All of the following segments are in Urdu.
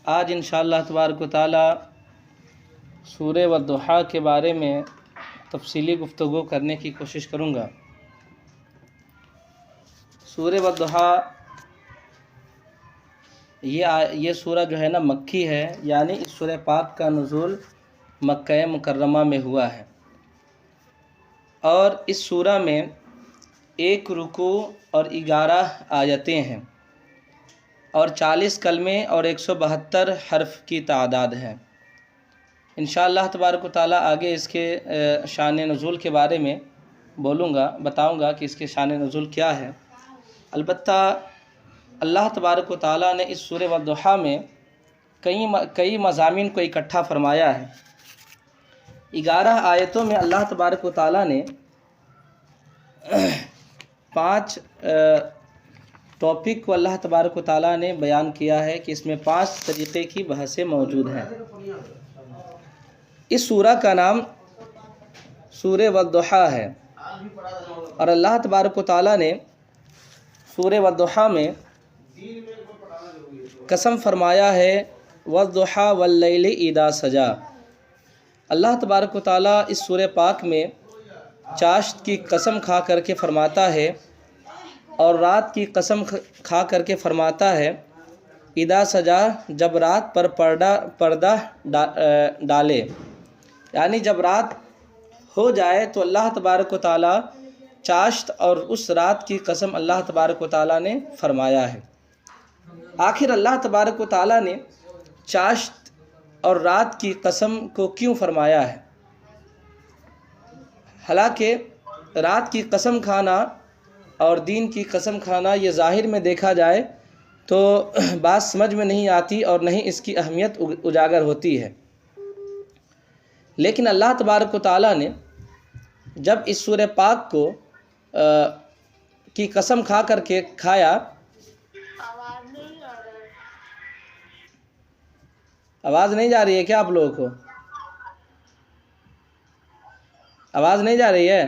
آج انشاءاللہ تبارک و تعالی سورہ والضحیٰ کے بارے میں تفصیلی گفتگو کرنے کی کوشش کروں گا۔ سورہ والضحیٰ یہ سورہ جو ہے نا مکی ہے، یعنی اس سورہ پاک کا نزول مکہ مکرمہ میں ہوا ہے، اور اس سورہ میں 1 رکوع اور 11 آیتیں ہیں اور 40 کلمے اور 172 حرف کی تعداد ہے۔ انشاءاللہ تبارک و تعالیٰ آگے اس کے شان نزول کے بارے میں بتاؤں گا کہ اس کے شان نزول کیا ہے۔ البتہ اللہ تبارک و تعالیٰ نے اس سورہ والضحیٰ میں کئی مضامین کو اکٹھا فرمایا ہے۔ 11 آیتوں میں اللہ تبارک و تعالیٰ نے 5 ٹاپک کو اللہ تبارک و تعالیٰ نے بیان کیا ہے کہ اس میں 5 طریقے کی بحثیں موجود ہیں۔ اس سورہ کا نام سورہ والضحیٰ ہے، اور اللہ تبارک و تعالیٰ نے سورہ والضحیٰ میں قسم فرمایا ہے والضحیٰ واللیل اذا سجا۔ اللہ تبارک و تعالیٰ اس سورہ پاک میں چاشت کی قسم کھا کر کے فرماتا ہے اور رات کی قسم کھا کر کے فرماتا ہے اذا سجا، جب رات پر پردہ ڈالے، یعنی جب رات ہو جائے تو اللہ تبارک و تعالیٰ چاشت اور اس رات کی قسم اللہ تبارک و تعالیٰ نے فرمایا ہے۔ آخر اللہ تبارک و تعالیٰ نے چاشت اور رات کی قسم کو کیوں فرمایا ہے؟ حالانکہ رات کی قسم کھانا اور دین کی قسم کھانا یہ ظاہر میں دیکھا جائے تو بات سمجھ میں نہیں آتی اور نہیں اس کی اہمیت اجاگر ہوتی ہے، لیکن اللہ تبارک و تعالیٰ نے جب اس سورہ پاک کو کی قسم کھا کر کے کھایا، آواز نہیں جا رہی ہے کیا آپ لوگوں کو؟ آواز نہیں جا رہی ہے؟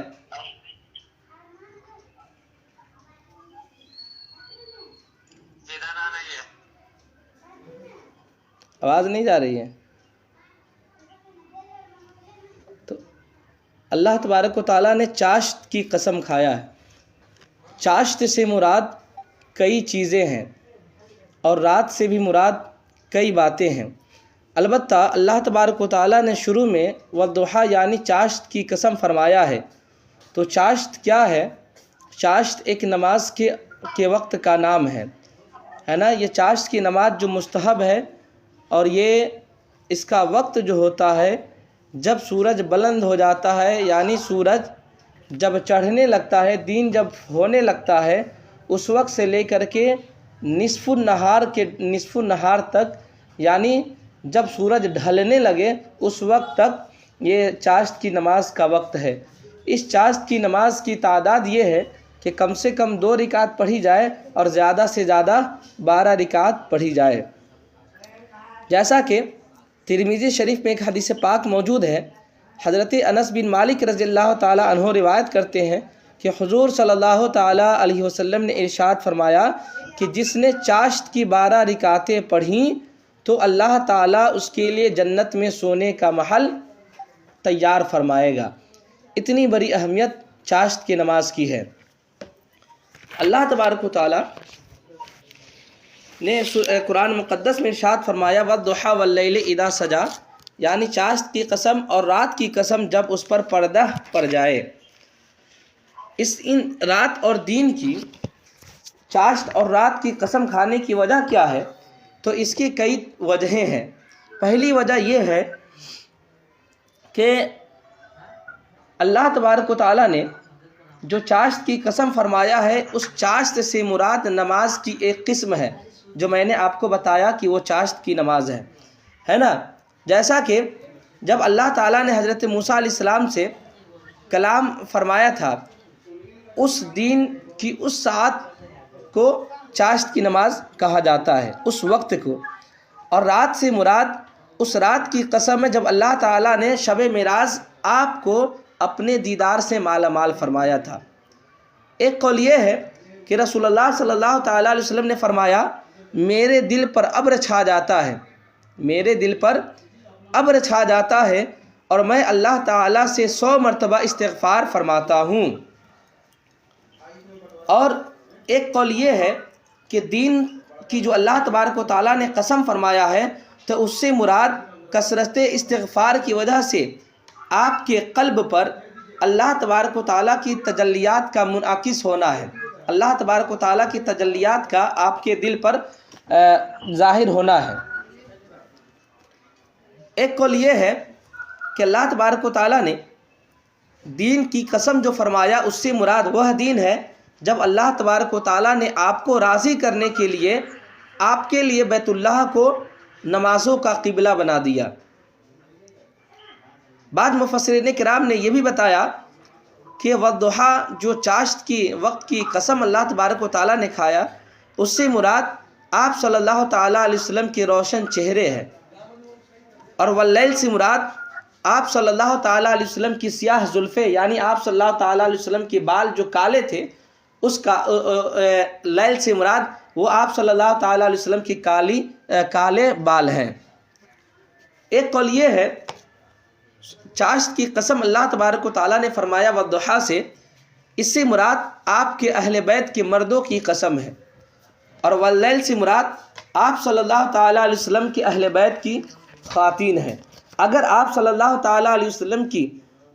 آواز نہیں جا رہی ہے تو اللہ تبارک و تعالیٰ نے چاشت کی قسم کھایا ہے۔ چاشت سے مراد کئی چیزیں ہیں اور رات سے بھی مراد کئی باتیں ہیں۔ البتہ اللہ تبارک و تعالیٰ نے شروع میں والضحیٰ یعنی چاشت کی قسم فرمایا ہے، تو چاشت کیا ہے؟ چاشت ایک نماز کے وقت کا نام ہے نا۔ یہ چاشت کی نماز جو مستحب ہے، اور یہ اس کا وقت جو ہوتا ہے جب سورج بلند ہو جاتا ہے، یعنی سورج جب چڑھنے لگتا ہے، دین جب ہونے لگتا ہے، اس وقت سے لے کر کے نصف النہار تک، یعنی جب سورج ڈھلنے لگے اس وقت تک یہ چاشت کی نماز کا وقت ہے۔ اس چاشت کی نماز کی تعداد یہ ہے کہ کم سے کم 2 رکعت پڑھی جائے اور زیادہ سے زیادہ 12 رکعت پڑھی جائے۔ جیسا کہ ترمذی شریف میں ایک حدیث پاک موجود ہے، حضرت انس بن مالک رضی اللہ تعالی عنہ روایت کرتے ہیں کہ حضور صلی اللہ تعالی علیہ وسلم نے ارشاد فرمایا کہ جس نے چاشت کی 12 رکعتیں پڑھیں تو اللہ تعالیٰ اس کے لیے جنت میں سونے کا محل تیار فرمائے گا۔ اتنی بڑی اہمیت چاشت کی نماز کی ہے۔ اللہ تبارک و تعالیٰ نے قرآن مقدس میں ارشاد فرمایا والضحیٰ واللیل اذا سجا، یعنی چاشت کی قسم اور رات کی قسم جب اس پر پردہ پڑ جائے۔ ان رات اور دین کی، چاشت اور رات کی قسم کھانے کی وجہ کیا ہے؟ تو اس کی کئی وجہیں ہیں۔ پہلی وجہ یہ ہے کہ اللہ تبارک و تعالیٰ نے جو چاشت کی قسم فرمایا ہے، اس چاشت سے مراد نماز کی ایک قسم ہے جو میں نے آپ کو بتایا کہ وہ چاشت کی نماز ہے نا۔ جیسا کہ جب اللہ تعالیٰ نے حضرت موسیٰ علیہ السلام سے کلام فرمایا تھا، اس دین کی اس ساعت کو چاشت کی نماز کہا جاتا ہے، اس وقت کو۔ اور رات سے مراد اس رات کی قسم ہے جب اللہ تعالیٰ نے شب معراج آپ کو اپنے دیدار سے مالا مال فرمایا تھا۔ ایک قول یہ ہے کہ رسول اللہ صلی اللہ تعالیٰ علیہ وسلم نے فرمایا، میرے دل پر ابر چھا جاتا ہے میرے دل پر ابر چھا جاتا ہے اور میں اللہ تعالیٰ سے 100 مرتبہ استغفار فرماتا ہوں۔ اور ایک قول یہ ہے کہ دین کی جو اللہ تبارک و تعالیٰ نے قسم فرمایا ہے تو اس سے مراد کثرت استغفار کی وجہ سے آپ کے قلب پر اللہ تبارک و تعالیٰ کی تجلیات کا منعکس ہونا ہے، اللہ تبارک و تعالیٰ کی تجلیات کا آپ کے دل پر ظاہر ہونا ہے۔ ایک قول یہ ہے کہ اللہ تبارک و تعالیٰ نے دین کی قسم جو فرمایا اس سے مراد وہ دین ہے جب اللہ تبارک و تعالیٰ نے آپ کو راضی کرنے کے لیے آپ کے لیے بیت اللہ کو نمازوں کا قبلہ بنا دیا۔ بعض مفسرین کرام نے یہ بھی بتایا کہ والضحیٰ جو چاشت کی وقت کی قسم اللہ تبارک و تعالیٰ نے کھایا اس سے مراد آپ صلی اللہ تعالیٰ علیہ وسلم کے روشن چہرے ہیں، اور واللیل سے مراد آپ صلی اللہ تعالیٰ علیہ وسلم کی سیاہ زلفیں، یعنی آپ صلی اللہ تعالیٰ علیہ وسلم کے بال جو کالے تھے اس کا لیل سے مراد وہ آپ صلی اللہ تعالیٰ علیہ وسلم کی کالے بال ہیں۔ ایک قول یہ ہے چاشت کی قسم اللہ تبارک و تعالیٰ نے فرمایا والضحیٰ سے، اس سے مراد آپ کے اہل بیت کے مردوں کی قسم ہے، اور واللیل سے مراد آپ صلی اللہ تعالیٰ علیہ وسلم کے اہل بیت کی خواتین ہیں۔ اگر آپ صلی اللہ تعالیٰ علیہ وسلم کی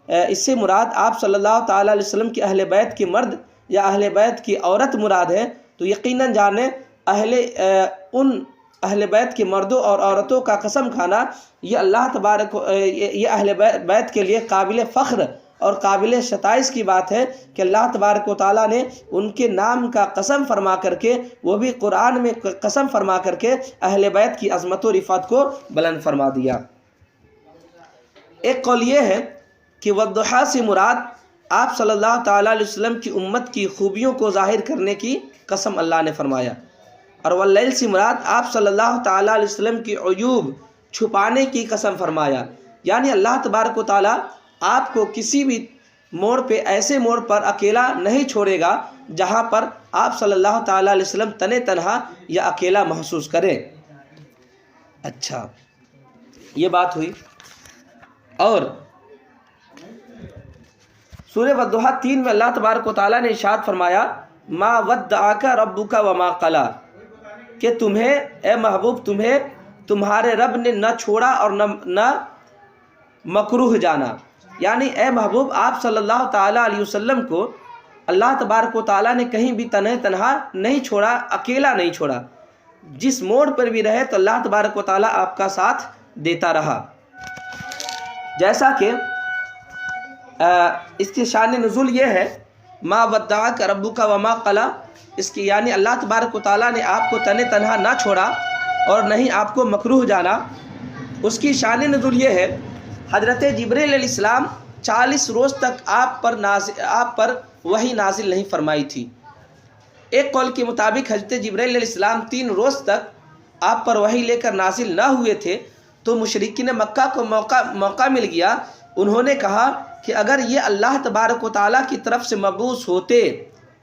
اس سے مراد آپ صلی اللہ تعالیٰ علیہ وسلم کے اہل بیت کے مرد یا اہل بیت کی عورت مراد ہے تو یقیناً جانیں ان اہل بیت کے مردوں اور عورتوں کا قسم کھانا یہ اللہ تبارک یہ اہل بیت کے لیے قابل فخر اور قابل ستائش کی بات ہے کہ اللہ تبارک و تعالیٰ نے ان کے نام کا قسم فرما کر کے، وہ بھی قرآن میں قسم فرما کر کے، اہل بیت کی عظمت و رفعت کو بلند فرما دیا۔ ایک قول یہ ہے کہ والضحیٰ سے مراد آپ صلی اللہ تعالیٰ علیہ وسلم کی امت کی خوبیوں کو ظاہر کرنے کی قسم اللہ نے فرمایا، اور واللیل سے مراد آپ صلی اللہ تعالیٰ علیہ وسلم کی عیوب چھپانے کی قسم فرمایا، یعنی اللہ تبارک و تعالیٰ آپ کو کسی بھی موڑ پہ ایسے موڑ پر اکیلا نہیں چھوڑے گا جہاں پر آپ صلی اللہ تعالیٰ علیہ وسلم تنہا یا اکیلا محسوس کریں۔ اچھا، یہ بات ہوئی۔ اور سورہ والضحیٰ 3 میں اللہ تبارک و تعالیٰ نے ارشاد فرمایا ما ودعک ربک وما قلی، کہ تمہیں اے محبوب تمہیں تمہارے رب نے نہ چھوڑا اور نہ مکروہ جانا، یعنی اے محبوب آپ صلی اللہ تعالیٰ علیہ وسلم کو اللہ تبارک و تعالیٰ نے کہیں بھی تنہا نہیں چھوڑا، اکیلا نہیں چھوڑا، جس موڑ پر بھی رہے تو اللہ تبارک و تعالیٰ آپ کا ساتھ دیتا رہا۔ جیسا کہ اس کی شان نزول یہ ہے ما ودعک ربک وما قلی، اس کی یعنی اللہ تبارک و تعالیٰ نے آپ کو تنہا نہ چھوڑا اور نہیں آپ کو مکروہ جانا۔ اس کی شان نزول یہ ہے حضرت جبرائیل علیہ السلام 40 روز تک آپ پر وحی نازل نہیں فرمائی تھی۔ ایک قول کے مطابق حضرت جبرائیل علیہ السلام 3 روز تک آپ پر وحی لے کر نازل نہ ہوئے تھے تو مشرکین مکہ کو موقع مل گیا، انہوں نے کہا کہ اگر یہ اللہ تبارک و تعالیٰ کی طرف سے مبعوث ہوتے،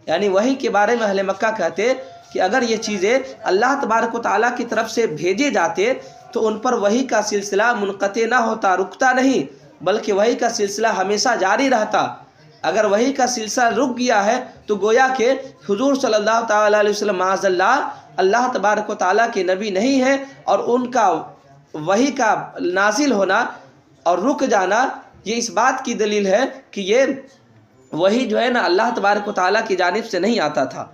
یعنی وحی کے بارے میں اہل مکہ کہتے کہ اگر یہ چیزیں اللہ تبارک و تعالیٰ کی طرف سے بھیجے جاتے تو ان پر وحی کا سلسلہ منقطع نہ ہوتا، رکتا نہیں، بلکہ وحی کا سلسلہ ہمیشہ جاری رہتا۔ اگر وحی کا سلسلہ رک گیا ہے تو گویا کہ حضور صلی اللہ تعالیٰ علیہ وسلم معاذ اللہ تبارک و تعالیٰ کے نبی نہیں ہیں، اور ان کا وحی کا نازل ہونا اور رک جانا یہ اس بات کی دلیل ہے کہ یہ وحی جو ہے نا اللہ تبارک و تعالیٰ کی جانب سے نہیں آتا تھا۔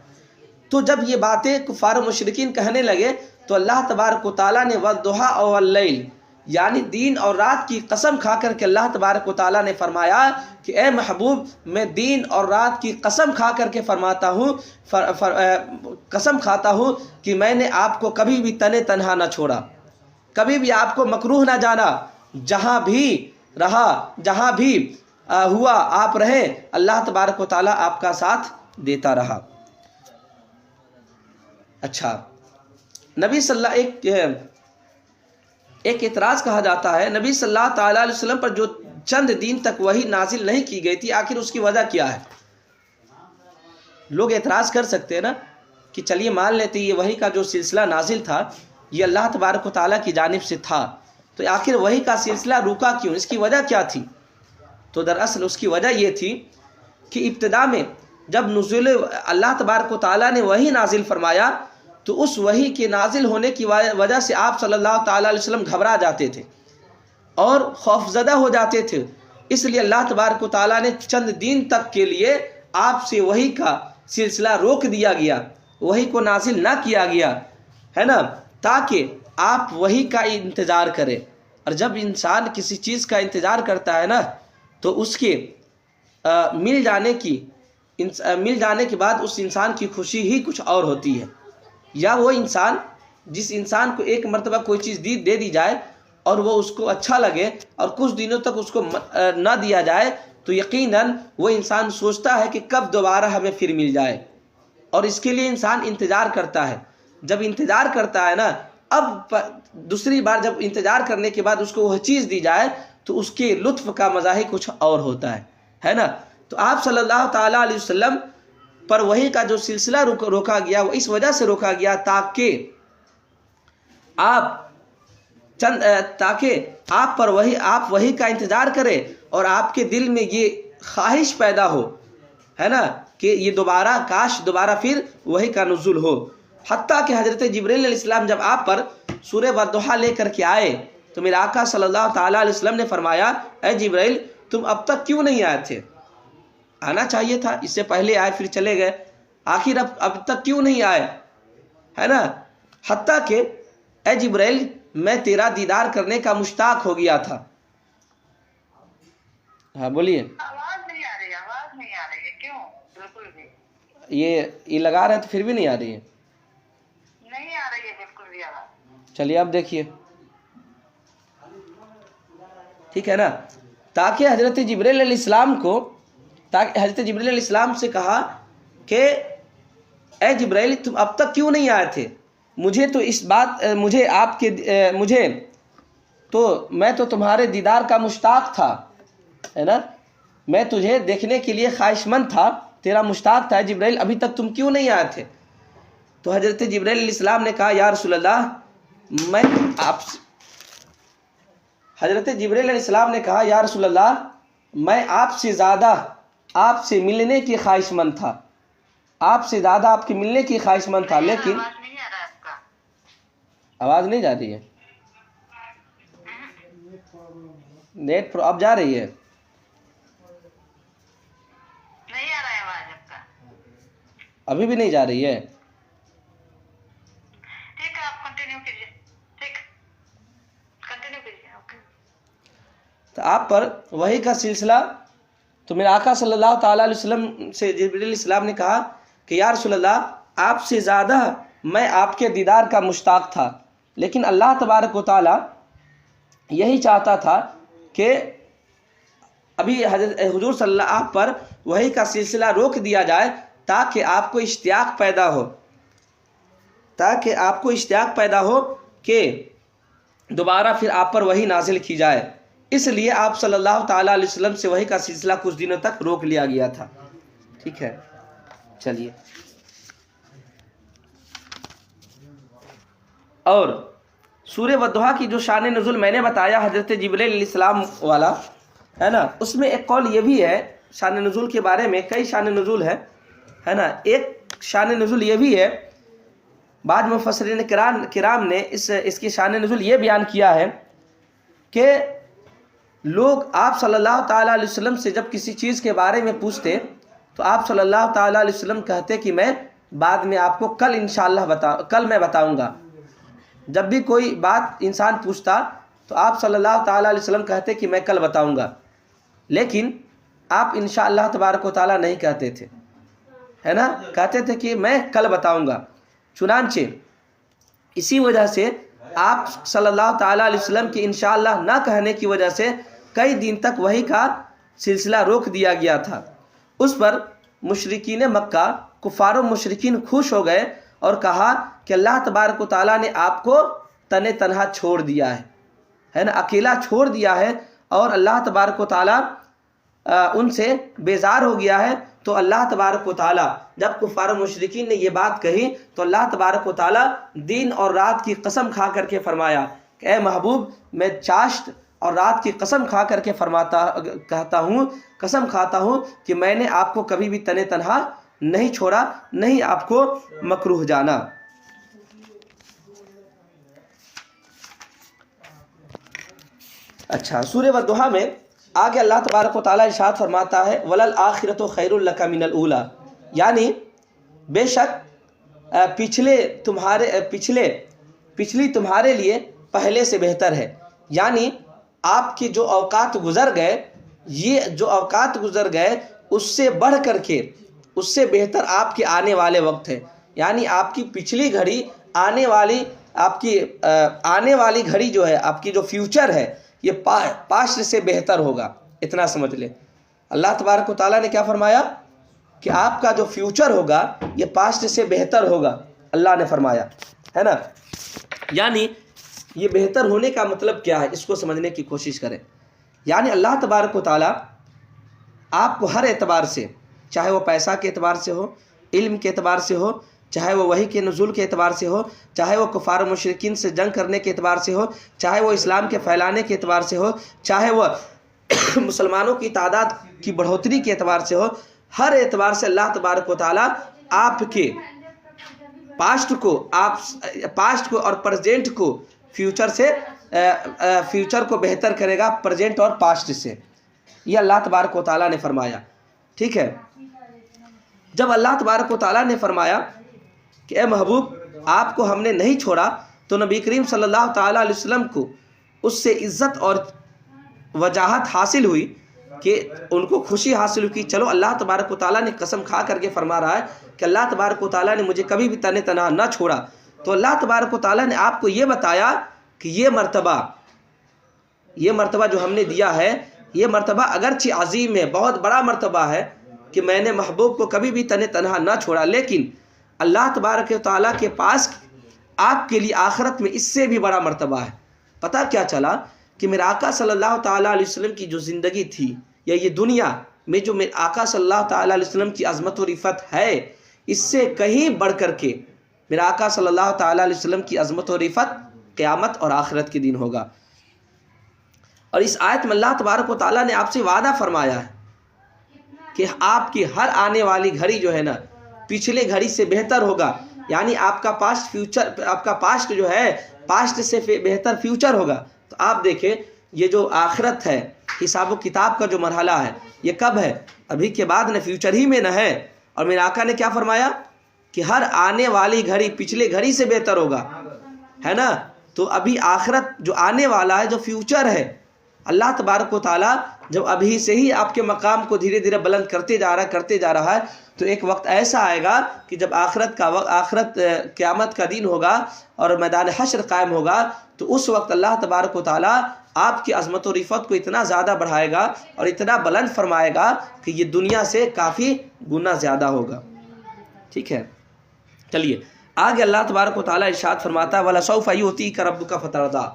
تو جب یہ باتیں کفار و مشرکین کہنے لگے تو اللہ تبارک و تعالیٰ نے والضحیٰ واللیل، یعنی دین اور رات کی قسم کھا کر کے اللہ تبارک و تعالیٰ نے فرمایا کہ اے محبوب میں دین اور رات کی قسم کھا کر کے فرماتا ہوں قسم کھاتا ہوں کہ میں نے آپ کو کبھی بھی تنہا نہ چھوڑا، کبھی بھی آپ کو مکروہ نہ جانا، جہاں بھی رہا جہاں بھی ہوا آپ رہے، اللہ تبارک و تعالیٰ آپ کا ساتھ دیتا رہا۔ اچھا، نبی صلی اللہ ایک اعتراض کہا جاتا ہے نبی صلی اللہ تعالیٰ علیہ وسلم پر جو چند دن تک وحی نازل نہیں کی گئی تھی، آخر اس کی وجہ کیا ہے؟ لوگ اعتراض کر سکتے ہیں نا کہ چلیے مان لیتے یہ وحی کا جو سلسلہ نازل تھا یہ اللہ تبارک و تعالیٰ کی جانب سے تھا، تو آخر وحی کا سلسلہ رکا کیوں؟ اس کی وجہ کیا تھی؟ تو دراصل اس کی وجہ یہ تھی کہ ابتدا میں جب نزول اللہ تبارک و تعالیٰ نے وحی نازل فرمایا تو اس وحی کے نازل ہونے کی وجہ سے آپ صلی اللہ تعالیٰ علیہ وسلم گھبرا جاتے تھے اور خوفزدہ ہو جاتے تھے. اس لیے اللہ تبارک و تعالیٰ نے چند دن تک کے لیے آپ سے وحی کا سلسلہ روک دیا گیا، وحی کو نازل نہ کیا گیا، ہے نا، تاکہ آپ وحی کا انتظار کریں. اور جب انسان کسی چیز کا انتظار کرتا ہے نا تو اس کے مل جانے کے بعد اس انسان کی خوشی ہی کچھ اور ہوتی ہے. یا وہ انسان جس انسان کو ایک مرتبہ کوئی چیز دے دی جائے اور وہ اس کو اچھا لگے اور کچھ دنوں تک اس کو نہ دیا جائے تو یقیناً وہ انسان سوچتا ہے کہ کب دوبارہ ہمیں پھر مل جائے، اور اس کے لیے انسان انتظار کرتا ہے. جب انتظار کرتا ہے نا، اب دوسری بار جب انتظار کرنے کے بعد اس کو وہ چیز دی جائے تو اس کے لطف کا مزہ ہی کچھ اور ہوتا ہے نا. تو آپ صلی اللہ تعالیٰ علیہ وسلم پر وحی کا جو سلسلہ روکا گیا وہ اس وجہ سے روکا گیا تاکہ آپ پر وحی کا انتظار کریں اور آپ کے دل میں یہ خواہش پیدا ہو، ہے نا، کہ یہ کاش دوبارہ پھر وحی کا نزول ہو. حتیٰ کہ حضرت جبرائیل علیہ السلام جب آپ پر سورہ والضحیٰ لے کر کے آئے تو میرے آقا صلی اللہ تعالیٰ علیہ وسلم نے فرمایا، اے جبرائیل تم اب تک کیوں نہیں آئے تھے؟ آنا چاہیے تھا، اس سے پہلے آئے پھر چلے گئے، آخر اب تک کیوں نہیں آئے، ہے نا. حتیٰ کہ اے جبرائیل میں تیرا دیدار کرنے کا مشتاق ہو گیا تھا. ہاں بولیے. آواز نہیں آ رہی ہے کیوں؟ بالکل بھی یہ لگا رہے تو پھر بھی نہیں آ رہی ہے. نہیں آ رہی ہے بالکل بھی آواز. چلیے اب دیکھیے، ٹھیک ہے نا. تاکہ حضرت جبرائیل علیہ السلام سے کہا کہ اے جبرائیل تم اب تک کیوں نہیں آئے تھے؟ میں تو تمہارے دیدار کا مشتاق تھا، ہے نا، میں تجھے دیکھنے کے لیے خواہش مند تھا، تیرا مشتاق تھا. جبرائیل ابھی تک تم کیوں نہیں آئے تھے؟ تو حضرت جبرائیل علیہ السلام نے کہا یا رسول اللہ حضرت جبرائیل علیہ السلام نے کہا یا رسول اللہ میں آپ سے زیادہ آپ سے ملنے کی خواہش مند تھا، آپ سے زیادہ آپ کے ملنے کی خواہش مند تھا، لیکن آواز نہیں آ رہا ہے آپ کا. آواز نہیں جا رہی ہے. نیٹ پر اب جا رہی ہے. نہیں آ رہا ہے آواز آپ کا. ابھی بھی نہیں جا رہی ہے. ٹھیک ہے آپ کنٹینیو کیجیے. ٹھیک کنٹینیو کیجیے. اوکے. تو آپ پر وحی کا سلسلہ، تو میرے آقا صلی اللہ تعالیٰ علیہ وسلم سے جبرائیل علیہ السلام نے کہا کہ یا رسول اللہ آپ سے زیادہ میں آپ کے دیدار کا مشتاق تھا، لیکن اللہ تبارک و تعالیٰ یہی چاہتا تھا کہ ابھی حضور صلی اللہ آپ پر وحی کا سلسلہ روک دیا جائے تاکہ آپ کو اشتیاق پیدا ہو کہ دوبارہ پھر آپ پر وحی نازل کی جائے. اس لیے آپ صلی اللہ تعالیٰ علیہ وسلم سے وحی کا سلسلہ کچھ دنوں تک روک لیا گیا تھا. ٹھیک ہے، چلیے. اور سورہ والضحیٰ کی جو شان نزول میں نے بتایا حضرت جبرائیل علیہ السلام والا، ہے نا، اس میں ایک قول یہ بھی ہے شان نزول کے بارے میں. کئی شان نزول ہے نا. ایک شان نزول یہ بھی ہے، بعد مفسرین کرام نے اس کی شان نزول یہ بیان کیا ہے کہ لوگ آپ صلی اللہ تعالیٰ علیہ وسلم سے جب کسی چیز کے بارے میں پوچھتے تو آپ صلی اللہ تعالیٰ علیہ وسلم کہتے کہ میں بعد میں آپ کو کل انشاءاللہ کل میں بتاؤں گا. جب بھی کوئی بات انسان پوچھتا تو آپ صلی اللہ تعالیٰ علیہ وسلم کہتے کہ میں کل بتاؤں گا، لیکن آپ انشاءاللہ تبارک و تعالیٰ نہیں کہتے تھے، ہے نا، کہتے تھے کہ میں کل بتاؤں گا. چنانچہ اسی وجہ سے آپ صلی اللہ تعالیٰ علیہ وسلم کی انشاءاللہ نہ کہنے کی وجہ سے کئی دن تک وحی کا سلسلہ روک دیا گیا تھا. اس پر مشرکین مکہ کفار و مشرکین خوش ہو گئے اور کہا کہ اللہ تبارک و تعالیٰ نے آپ کو تنہا چھوڑ دیا ہے نا، اکیلا چھوڑ دیا ہے، اور اللہ تبارک و تعالیٰ ان سے بیزار ہو گیا ہے، تو اللہ تبارک و تعالیٰ جب کفار و مشرکین نے یہ بات کہی تو اللہ تبارک و تعالیٰ دن اور رات کی قسم کھا کر کے فرمایا کہ اے محبوب، میں چاشت اور رات کی قسم کھا کر کے قسم کھاتا ہوں کہ میں نے آپ کو کبھی بھی تنے تنہا نہیں چھوڑا، نہیں آپ کو مکروہ جانا۔ اچھا، سورہ والضحیٰ میں آگے اللہ تبارک و تعالیٰ ارشاد فرماتا ہے وَلَلْآخِرَةُ خَيْرٌ لَكَ مِنَ الْأُولَىٰ، یعنی بے شک پچھلی تمہارے لیے پہلے سے بہتر ہے، یعنی آپ کے جو اوقات گزر گئے، یہ جو اوقات گزر گئے اس سے بڑھ کر کے اس سے بہتر آپ کے آنے والے وقت ہے، یعنی آپ کی پچھلی گھڑی آنے والی گھڑی جو ہے، آپ کی جو فیوچر ہے یہ پاسٹ سے بہتر ہوگا، اتنا سمجھ لیں۔ اللہ تبارک و تعالیٰ نے کیا فرمایا کہ آپ کا جو فیوچر ہوگا یہ پاسٹ سے بہتر ہوگا، اللہ نے فرمایا ہے نا۔ یعنی یہ بہتر ہونے کا مطلب کیا ہے، اس کو سمجھنے کی کوشش کریں۔ یعنی اللہ تبارک و تعالیٰ آپ کو ہر اعتبار سے، چاہے وہ پیسہ کے اعتبار سے ہو، علم کے اعتبار سے ہو، چاہے وہ وحی کے نزول کے اعتبار سے ہو، چاہے وہ کفار و مشرکین سے جنگ کرنے کے اعتبار سے ہو، چاہے وہ اسلام کے پھیلانے کے اعتبار سے ہو، چاہے وہ مسلمانوں کی تعداد کی بڑھوتری کے اعتبار سے ہو، ہر اعتبار سے اللہ تبارک و تعالیٰ آپ کے پاسٹ کو اور پریزنٹ کو فیوچر کو بہتر کرے گا پریزنٹ اور پاسٹ سے، یہ اللہ تبارک و تعالیٰ نے فرمایا، ٹھیک ہے۔ جب اللہ تبارک و تعالیٰ نے فرمایا کہ اے محبوب آپ کو ہم نے نہیں چھوڑا، تو نبی کریم صلی اللہ تعالیٰ علیہ وسلم کو اس سے عزت اور وجاہت حاصل ہوئی کہ ان کو خوشی حاصل ہوئی کہ چلو اللہ تبارک و تعالیٰ نے قسم کھا کر کے فرما رہا ہے کہ اللہ تبارک و تعالیٰ نے مجھے کبھی بھی تنے تنہا نہ چھوڑا، تو اللہ تبارک و تعالیٰ نے آپ کو یہ بتایا کہ یہ مرتبہ جو ہم نے دیا ہے، یہ مرتبہ اگرچہ عظیم ہے، بہت بڑا مرتبہ ہے کہ میں نے محبوب کو کبھی بھی تنے تنہا نہ چھوڑا، لیکن اللہ تبارک و تعالیٰ کے پاس آپ کے لیے آخرت میں اس سے بھی بڑا مرتبہ ہے۔ پتہ کیا چلا کہ میرے آقا صلی اللہ تعالیٰ علیہ وسلم کی جو زندگی تھی، یا یہ دنیا میں جو میرے آقا صلی اللہ تعالیٰ علیہ وسلم کی عظمت و رفت ہے، اس سے کہیں بڑھ کر کے میرے آقا صلی اللہ تعالیٰ علیہ وسلم کی عظمت و رفت قیامت اور آخرت کے دن ہوگا۔ اور اس آیت میں اللہ تبارک و تعالیٰ نے آپ سے وعدہ فرمایا ہے کہ آپ کی ہر آنے والی گھڑی جو ہے نا پچھلے گھڑی سے بہتر ہوگا، یعنی آپ کا پاسٹ جو ہے پاسٹ سے بہتر فیوچر ہوگا۔ تو آپ دیکھیں یہ جو آخرت ہے، حساب و کتاب کا جو مرحلہ ہے، یہ کب ہے؟ ابھی کے بعد نہ، فیوچر ہی میں نہ ہے۔ اور میرے آقا نے کیا فرمایا کہ ہر آنے والی گھڑی پچھلے گھڑی سے بہتر ہوگا، ہے نا۔ تو ابھی آخرت جو آنے والا ہے، جو فیوچر ہے، اللہ تبارک و تعالیٰ جب ابھی سے ہی آپ کے مقام کو دھیرے دھیرے بلند کرتے جا رہا ہے، تو ایک وقت ایسا آئے گا کہ جب آخرت قیامت کا دن ہوگا اور میدان حشر قائم ہوگا، تو اس وقت اللہ تبارک و تعالیٰ آپ کی عظمت و رفت کو اتنا زیادہ بڑھائے گا اور اتنا بلند فرمائے گا کہ یہ دنیا سے کافی گنا زیادہ ہوگا، ٹھیک ہے۔ چلیے آگے اللہ تبارک و تعالیٰ ارشاد فرماتا ہے وَلَسَوْفَ يُؤْتِيكَ رَبُّكَ فَتَرْضَىٰ،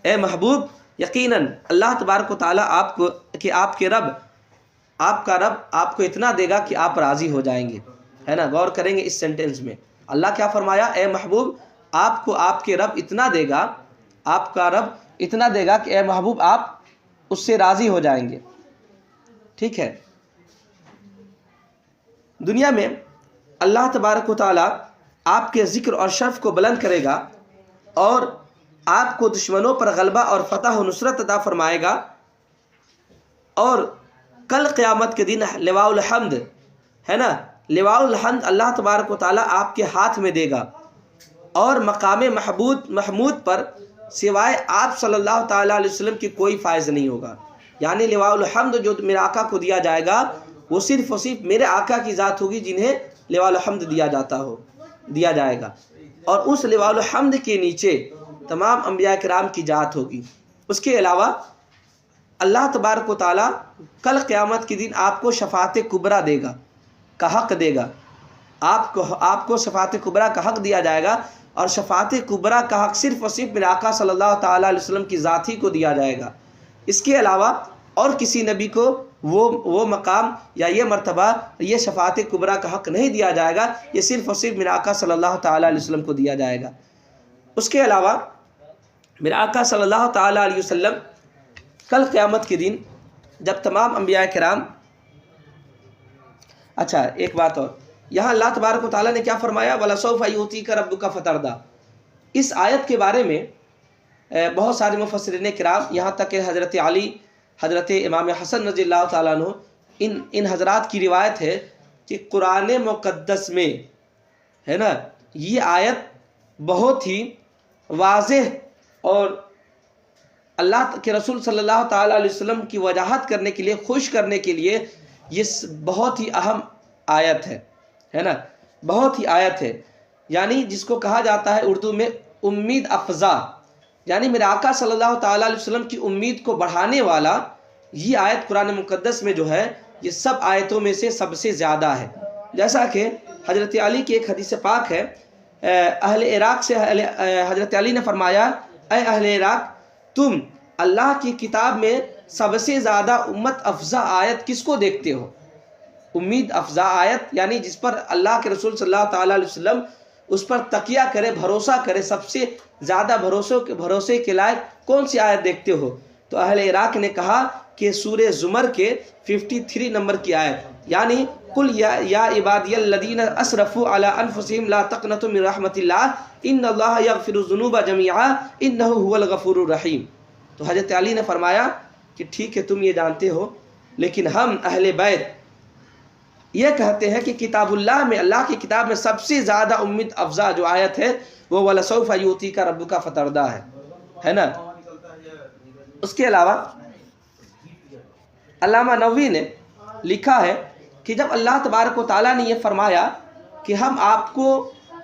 اے محبوب یقیناً اللہ تبارک و تعالیٰ آپ کا رب آپ کو اتنا دے گا کہ آپ راضی ہو جائیں گے، ہے نا۔ غور کریں گے اس سینٹنس میں، اللہ کیا فرمایا؟ اے محبوب آپ کو آپ کے رب اتنا دے گا، آپ کا رب اتنا دے گا کہ اے محبوب آپ اس سے راضی ہو جائیں گے، ٹھیک ہے۔ دنیا میں اللہ تبارک و تعالیٰ آپ کے ذکر اور شرف کو بلند کرے گا اور آپ کو دشمنوں پر غلبہ اور فتح و نصرت عطا فرمائے گا، اور کل قیامت کے دن لواء الحمد، ہے نا، لواء الحمد اللہ تبارک و تعالیٰ آپ کے ہاتھ میں دے گا، اور مقام محمود پر سوائے آپ صلی اللہ تعالیٰ علیہ وسلم کی کوئی فائز نہیں ہوگا۔ یعنی لواء الحمد جو میرے آقا کو دیا جائے گا وہ صرف میرے آقا کی ذات ہوگی جنہیں لواء الحمد دیا جائے گا، اور اس لواء الحمد کے نیچے تمام انبیاء کرام کی ذات ہوگی۔ اس کے علاوہ اللہ تبارک و تعالیٰ کل قیامت کے دن آپ کو شفاعت کبریٰ دے گا، کا حق دے گا، آپ کو شفاعت کبریٰ کا حق دیا جائے گا، اور شفاعت کبریٰ کا حق صرف اور صرف میرے آقا صلی اللہ تعالیٰ علیہ وسلم کی ذات ہی کو دیا جائے گا۔ اس کے علاوہ اور کسی نبی کو وہ مقام یا یہ مرتبہ، یہ شفاعت کبریٰ کا حق نہیں دیا جائے گا، یہ صرف اور صرف میرے آقا صلی اللہ تعالیٰ علیہ وسلم کو دیا جائے گا۔ اس کے علاوہ میرے آقا صلی اللہ تعالیٰ علیہ وسلم کل قیامت کے دن جب تمام انبیاء کرام، اچھا ایک بات اور، یہاں اللہ تبارک و تعالیٰ نے کیا فرمایا؟ وَلَسَوْفَ يُعْطِيكَ رَبُّكَ فَتَرْضَىٰ۔ اس آیت کے بارے میں بہت سارے مفسرین کرام، یہاں تک کہ حضرت علی، حضرت امام حسن رضی اللہ تعالیٰ عنہ، ان حضرات کی روایت ہے کہ قرآن مقدس میں ہے نا یہ آیت بہت ہی واضح اور اللہ کے رسول صلی اللہ تعالیٰ علیہ وسلم کی وضاحت کرنے کے لیے، خوش کرنے کے لیے یہ بہت ہی اہم آیت ہے نا، بہت ہی آیت ہے، یعنی جس کو کہا جاتا ہے اردو میں امید افزا، یعنی میرے آقا صلی اللہ تعالیٰ علیہ وسلم کی امید کو بڑھانے والا یہ آیت قرآن مقدس میں جو ہے یہ سب آیتوں میں سے سب سے زیادہ ہے۔ جیسا کہ حضرت علی کی ایک حدیث پاک ہے، اہل عراق سے حضرت علی نے فرمایا، اے اہل عراق، تم اللہ کی کتاب میں سب سے زیادہ امت افزا آیت کس کو دیکھتے ہو؟ امید افزا آیت یعنی جس پر اللہ کے رسول صلی اللہ تعالیٰ علیہ وسلم اس پر تکیہ کرے، بھروسہ کرے، سب سے زیادہ بھروسے کے لائق کون سی آیت دیکھتے ہو؟ تو اہل عراق نے کہا کہ سورہ زمر کے 53 نمبر کی آیت، یعنی قل یا عبادی الذین اسرفوا علی انفسہم لا تقنطوا من رحمت اللہ ان اللہ یغفر الذنوب جميعا انہ هو الغفور الرحیم۔ تو حضرت علی نے فرمایا کہ ٹھیک ہے تم یہ جانتے ہو، لیکن ہم اہل بیت یہ کہتے ہیں کہ کتاب اللہ میں، اللہ کی کتاب میں سب سے زیادہ امید افزا جو آیت ہے وہ وَلَسَوْفَ يُعْطِيكَ رَبُّكَ فَتَرْضَىٰ ہے نا۔ اس کے علاوہ علامہ نووی نے لکھا ہے کہ جب اللہ تبارک و تعالیٰ نے یہ فرمایا کہ ہم آپ کو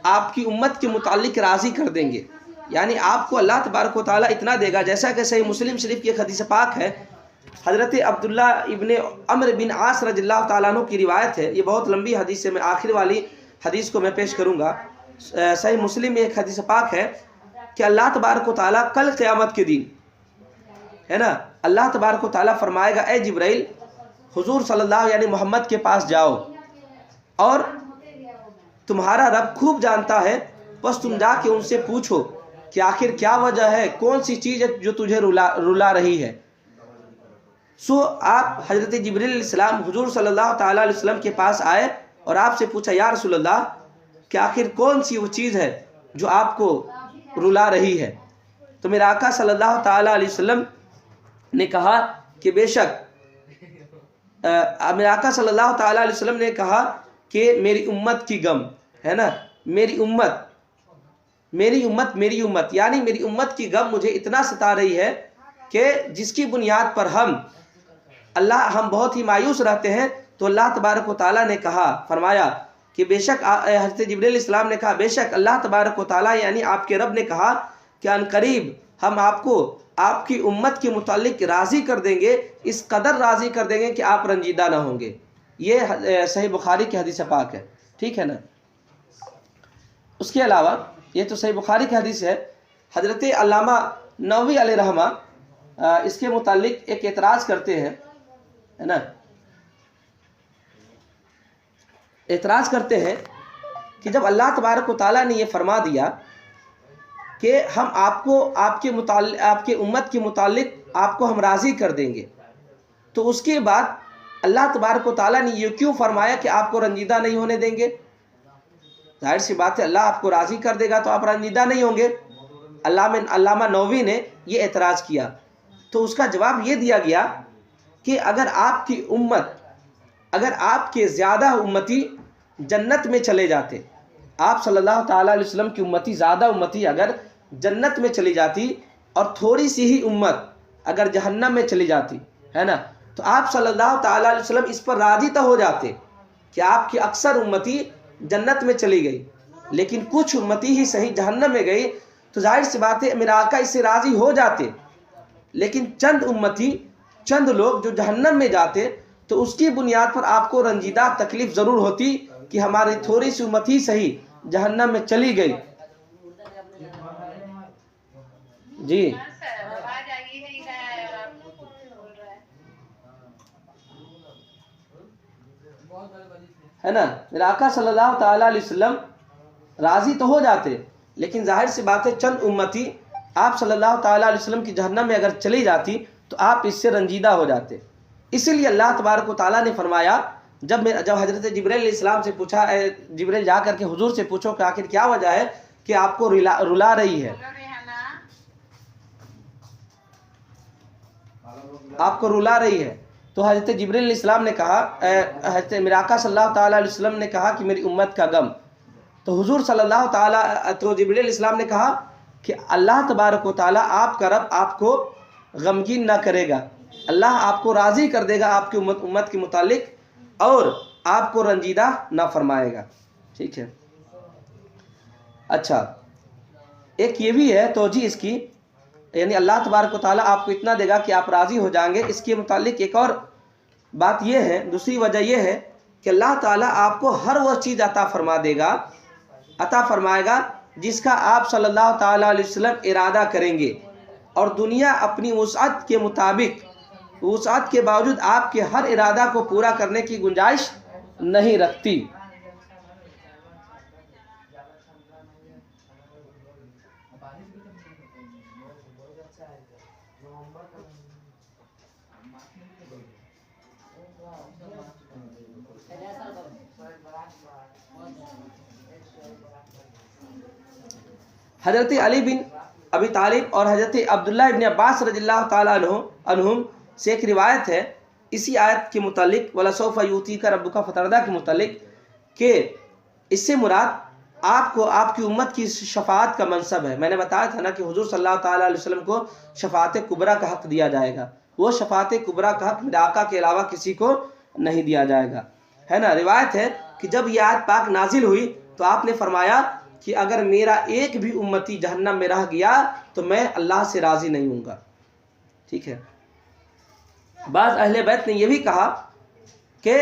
آپ کی امت کے متعلق راضی کر دیں گے، یعنی آپ کو اللہ تبارک و تعالیٰ اتنا دے گا، جیسا کہ صحیح مسلم شریف کی ایک حدیث پاک ہے، حضرت عبداللہ ابن عمرو بن عاص رضی اللہ تعالیٰ عنہ کی روایت ہے، یہ بہت لمبی حدیث ہے، میں آخر والی حدیث کو میں پیش کروں گا۔ صحیح مسلم میں ایک حدیث پاک ہے کہ اللہ تبارک و تعالیٰ کل قیامت کے دن ہے نا، اللہ تبارک و تعالیٰ فرمائے گا، اے جبرائیل، حضور صلی اللہ یعنی محمد کے پاس جاؤ اور تمہارا رب خوب جانتا ہے، بس تم جا کے ان سے پوچھو کہ آخر کیا وجہ ہے، کون سی چیز ہے جو تجھے رلا رہی ہے۔ سو آپ حضرت جبریل علیہ السلام حضور صلی اللہ تعالیٰ علیہ وسلم کے پاس آئے اور آپ سے پوچھا، یا رسول اللہ کہ آخر کون سی وہ چیز ہے جو آپ کو رلا رہی ہے؟ تو میرے آقا صلی اللہ تعالیٰ علیہ وسلم نے کہا کہ بے شک، میرے آقا صلی اللہ تعالیٰ علیہ وسلم نے کہا کہ میری امت کی غم ہے نا، میری امت یعنی میری امت کی غم مجھے اتنا ستا رہی ہے کہ جس کی بنیاد پر ہم بہت ہی مایوس رہتے ہیں۔ تو اللہ تبارک و تعالیٰ نے کہا، فرمایا کہ بے شک، حضرت جبریل علیہ السلام نے کہا، بے شک اللہ تبارک و تعالیٰ یعنی آپ کے رب نے کہا کہ ان قریب ہم آپ کو آپ کی امت کے متعلق راضی کر دیں گے، اس قدر راضی کر دیں گے کہ آپ رنجیدہ نہ ہوں گے۔ یہ صحیح بخاری کی حدیث پاک ہے، ٹھیک ہے نا۔ اس کے علاوہ یہ تو صحیح بخاری کی حدیث ہے، حضرت علامہ نووی علیہ رحمہ اس کے متعلق ایک اعتراض کرتے ہیں، ہے نا، اعتراض کرتے ہیں کہ جب اللہ تبارک و تعالیٰ نے یہ فرما دیا کہ ہم آپ کو آپ کے امت کے متعلق آپ کو ہم راضی کر دیں گے، تو اس کے بعد اللہ تبارک و تعالیٰ نے یہ کیوں فرمایا کہ آپ کو رنجیدہ نہیں ہونے دیں گے؟ ظاہر سی بات ہے، اللہ آپ کو راضی کر دے گا تو آپ رنجیدہ نہیں ہوں گے۔ علامہ نووی نے یہ اعتراض کیا، تو اس کا جواب یہ دیا گیا کہ اگر آپ کے زیادہ امتی جنت میں چلے جاتے، آپ صلی اللہ تعالیٰ علیہ وسلم کی امتی، زیادہ امتی اگر جنت میں چلی جاتی اور تھوڑی سی ہی امت اگر جہنم میں چلی جاتی، ہے نا، تو آپ صلی اللہ تعالیٰ علیہ وسلم اس پر راضی تو ہو جاتے کہ آپ کی اکثر امتی جنت میں چلی گئی، لیکن کچھ امتی ہی صحیح جہنم میں گئی، تو ظاہر سی بات ہے میرا آقا اس سے راضی ہو جاتے، لیکن چند لوگ جو جہنم میں جاتے تو اس کی بنیاد پر آپ کو رنجیدہ تکلیف ضرور ہوتی کہ ہماری تھوڑی سی امت ہی صحیح جہنم میں چلی گئی۔ جی ہے نا، میرے آقا صلی اللہ تعالیٰ علیہ وسلم راضی تو ہو جاتے، لیکن ظاہر سی بات ہے چند امتی آپ صلی اللہ تعالیٰ علیہ وسلم کی جہنم میں اگر چلی جاتی تو آپ اس سے رنجیدہ ہو جاتے. اسی لیے اللہ تبارک و تعالیٰ نے فرمایا، جب حضرت جبرائیل علیہ السلام سے پوچھا، اے جبرائیل جا کر کے حضور سے پوچھو کہ آخر کیا وجہ ہے کہ آپ کو رلا رہی ہے، آپ کو رلا رہی ہے. تو حضرت جبرائیل علیہ السلام نے کہا، حضرت میرے آقا صلی اللہ تعالیٰ علیہ وسلم نے کہا کہ میری امت کا غم. تو حضور صلی اللہ تعالیٰ تو جبرائیل علیہ السلام نے کہا کہ اللہ تبارک و تعالیٰ آپ کا رب آپ کو غمگین نہ کرے گا، اللہ آپ کو راضی کر دے گا آپ کی امت کے متعلق، اور آپ کو رنجیدہ نہ فرمائے گا. ٹھیک ہے. اچھا، ایک یہ بھی ہے توجہ اس کی، یعنی اللہ تبارک و تعالیٰ آپ کو اتنا دے گا کہ آپ راضی ہو جائیں گے. اس کے متعلق ایک اور بات یہ ہے، دوسری وجہ یہ ہے کہ اللہ تعالیٰ آپ کو ہر وہ چیز عطا فرمائے گا جس کا آپ صلی اللہ تعالیٰ علیہ وسلم ارادہ کریں گے، اور دنیا اپنی وسعت کے مطابق، وسعت کے باوجود آپ کے ہر ارادہ کو پورا کرنے کی گنجائش نہیں رکھتی. حضرت علی بن ابی طالب اور حضرت عبداللہ ابن عباس رضی اللہ تعالیٰ عنہم سے ایک روایت ہے اسی آیت کے متعلق، وَلَسَوْفَ يُؤْتِيكَ رَبُّكَ فَتَرْضَىٰ کے متعلق، کہ اس سے مراد آپ کو آپ کی امت کی شفاعت کا منصب ہے. میں نے بتایا تھا نا کہ حضور صلی اللہ تعالیٰ علیہ وسلم کو شفاعت کبریٰ کا حق دیا جائے گا. وہ شفاعت کبریٰ کا حق میرے آقا کے علاوہ کسی کو نہیں دیا جائے گا، ہے نا. روایت ہے کہ جب یہ آیت پاک نازل ہوئی تو آپ نے فرمایا کہ اگر میرا ایک بھی امتی جہنم میں رہ گیا تو میں اللہ سے راضی نہیں ہوں گا. ٹھیک ہے. بعض اہل بیت نے یہ بھی کہا کہ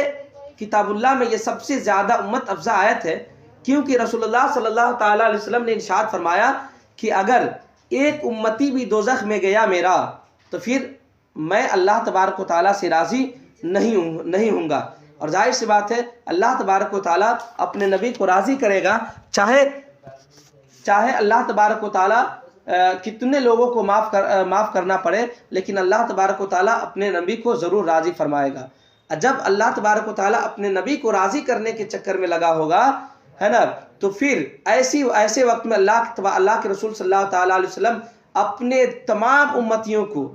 کتاب اللہ میں یہ سب سے زیادہ امت افزا آیت ہے، کیونکہ رسول اللہ صلی اللہ تعالیٰ علیہ وسلم نے ارشاد فرمایا کہ اگر ایک امتی بھی دوزخ میں گیا میرا تو پھر میں اللہ تبارک و تعالیٰ سے راضی نہیں ہوں گا. اور ظاہر سی بات ہے اللہ تبارک و تعالیٰ اپنے نبی کو راضی کرے گا، چاہے اللہ تبارک و تعالیٰ کتنے لوگوں کو معاف کرنا پڑے، لیکن اللہ تبارک و تعالیٰ اپنے نبی کو ضرور راضی فرمائے گا. جب اللہ تبارک و تعالیٰ اپنے نبی کو راضی کرنے کے چکر میں لگا ہوگا، ہے نا، تو پھر ایسے وقت میں اللہ کے رسول صلی اللہ تعالیٰ علیہ وسلم اپنے تمام امتیوں کو،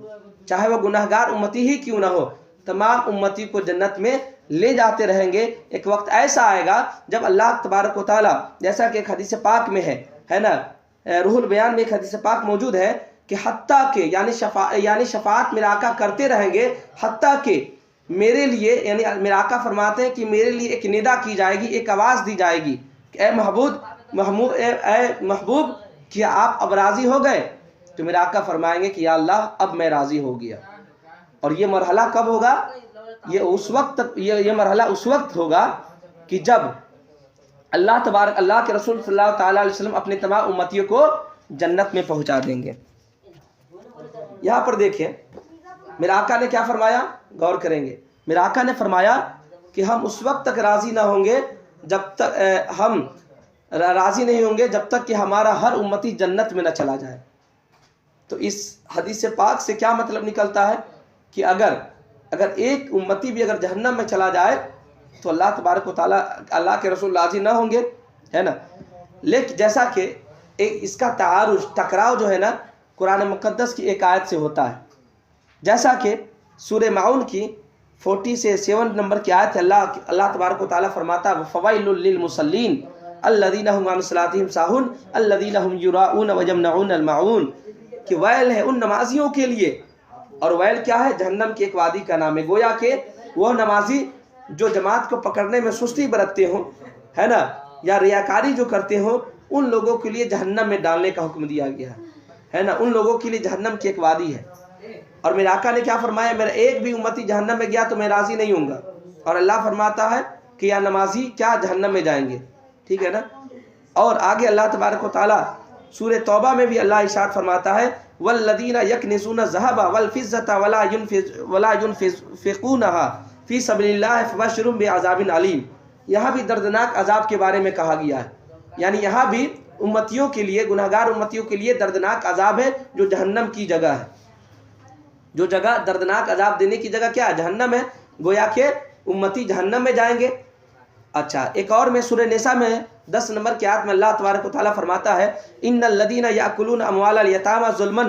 چاہے وہ گناہگار امتی ہی کیوں نہ ہو، تمام امتی کو جنت میں لے جاتے رہیں گے. ایک وقت ایسا آئے گا جب اللہ تبارک و تعالیٰ، جیسا کہ ایک حدیث پاک میں ہے نا، روح البیان میں ایک حدیث پاک موجود ہے کہ حتیٰ کہ یعنی شفاعت میرے آقا کرتے رہیں گے، حتیٰ کہ میرے لیے، یعنی میرے آقا فرماتے ہیں کہ میرے لیے ایک ندا کی جائے گی، ایک آواز دی جائے گی کہ اے محبوب کیا آپ اب راضی ہو گئے؟ تو میرے آقا فرمائیں گے کہ یا اللہ اب میں راضی ہو گیا. اور یہ مرحلہ کب ہوگا؟ یہ مرحلہ اس وقت ہوگا کہ جب اللہ کے رسول صلی اللہ تعالیٰ علیہ وسلم اپنے تمام امتیوں کو جنت میں پہنچا دیں گے. یہاں پر دیکھیں میرے آقا نے کیا فرمایا، غور کریں گے. میرے آقا نے فرمایا کہ ہم اس وقت تک راضی نہ ہوں گے جب تک ہم راضی نہیں ہوں گے جب تک کہ ہمارا ہر امتی جنت میں نہ چلا جائے. تو اس حدیث پاک سے کیا مطلب نکلتا ہے کہ اگر ایک امتی بھی اگر جہنم میں چلا جائے تو اللہ تبارک و تعالیٰ، اللہ کے رسول راضی نہ ہوں گے، ہے نا. لیکن جیسا کہ اس کا تعارض، ٹکراؤ جو ہے نا، قرآن مقدس کی ایک آیت سے ہوتا ہے. جیسا کہ سورہ معون کی 40 سے 7 نمبر کی آیت ہے، اللہ تبارک و تعالیٰ فرماتا ہے فَوَيْلٌ لِّلْمُصَلِّينَ الَّذِينَ هُمْ عَنْ صَلَاتِهِمْ سَاهُونَ الَّذِينَ هُمْ يُرَاءُونَ وَيَمْنَعُونَ الْمَاعُونَ، کہ ویل ہے ان نمازیوں کے لیے. اور ویل کیا ہے؟ جہنم کی ایک وادی کا نام ہے. گویا کہ وہ نمازی جو جماعت کو پکڑنے میں سستی برتتے ہوں، ہے نا، یا ریاکاری جو کرتے ہوں، ان لوگوں کے لیے جہنم میں ڈالنے کا حکم دیا گیا ہے نا. ان لوگوں کے لیے جہنم کی ایک وادی ہے. اور میرے آقا نے کیا فرمایا، میرا ایک بھی امتی جہنم میں گیا تو میں راضی نہیں ہوں گا. اور اللہ فرماتا ہے کہ یا نمازی کیا جہنم میں جائیں گے. ٹھیک ہے نا. اور آگے اللہ تبارک و تعالیٰ سورہ توبہ میں بھی اللہ ارشاد فرماتا ہے والذین یکنزون الذھب والفضة ولا ينفقونها فی سبیل اللہ فبشرهم بعذاب علیم. یہاں بھی دردناک عذاب کے بارے میں کہا گیا ہے. یعنی یہاں بھی امتیوں کے لیے، گناہگار امتیوں کے لیے دردناک عذاب ہے جو جہنم کی جگہ ہے. جو جگہ دردناک عذاب دینے کی جگہ کیا ہے؟ جہنم ہے. گویا کہ امتی جہنم میں جائیں گے. اچھا، ایک اور میں سورہ نساء میں 10 نمبر کی آیت میں اللہ تبارک و تعالیٰ فرماتا ہے ان الذین یاکلون اموال الیتامی ظلما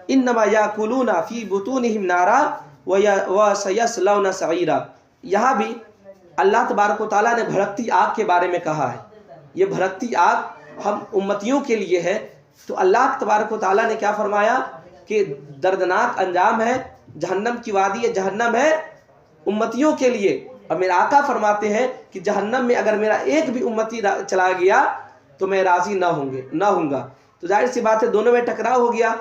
انما یاکلون فی بطونہم نارا وسیصلون سعیرا. یہاں بھی اللہ تبارک و تعالیٰ نے بھڑکتی آگ کے بارے میں کہا ہے. یہ بھڑکتی آگ ہم امتیوں کے لیے ہے. تو اللہ تبارک و تعالیٰ نے کیا فرمایا کہ دردناک انجام ہے، جہنم کی وادی جہنم ہے امتیوں کے لیے. اور میرے آقا فرماتے ہیں کہ جہنم میں اگر میرا ایک بھی امتی چلا گیا تو میں راضی نہ ہوں گا. تو ظاہر سی بات ہے دونوں میں ٹکراؤ ہو گیا،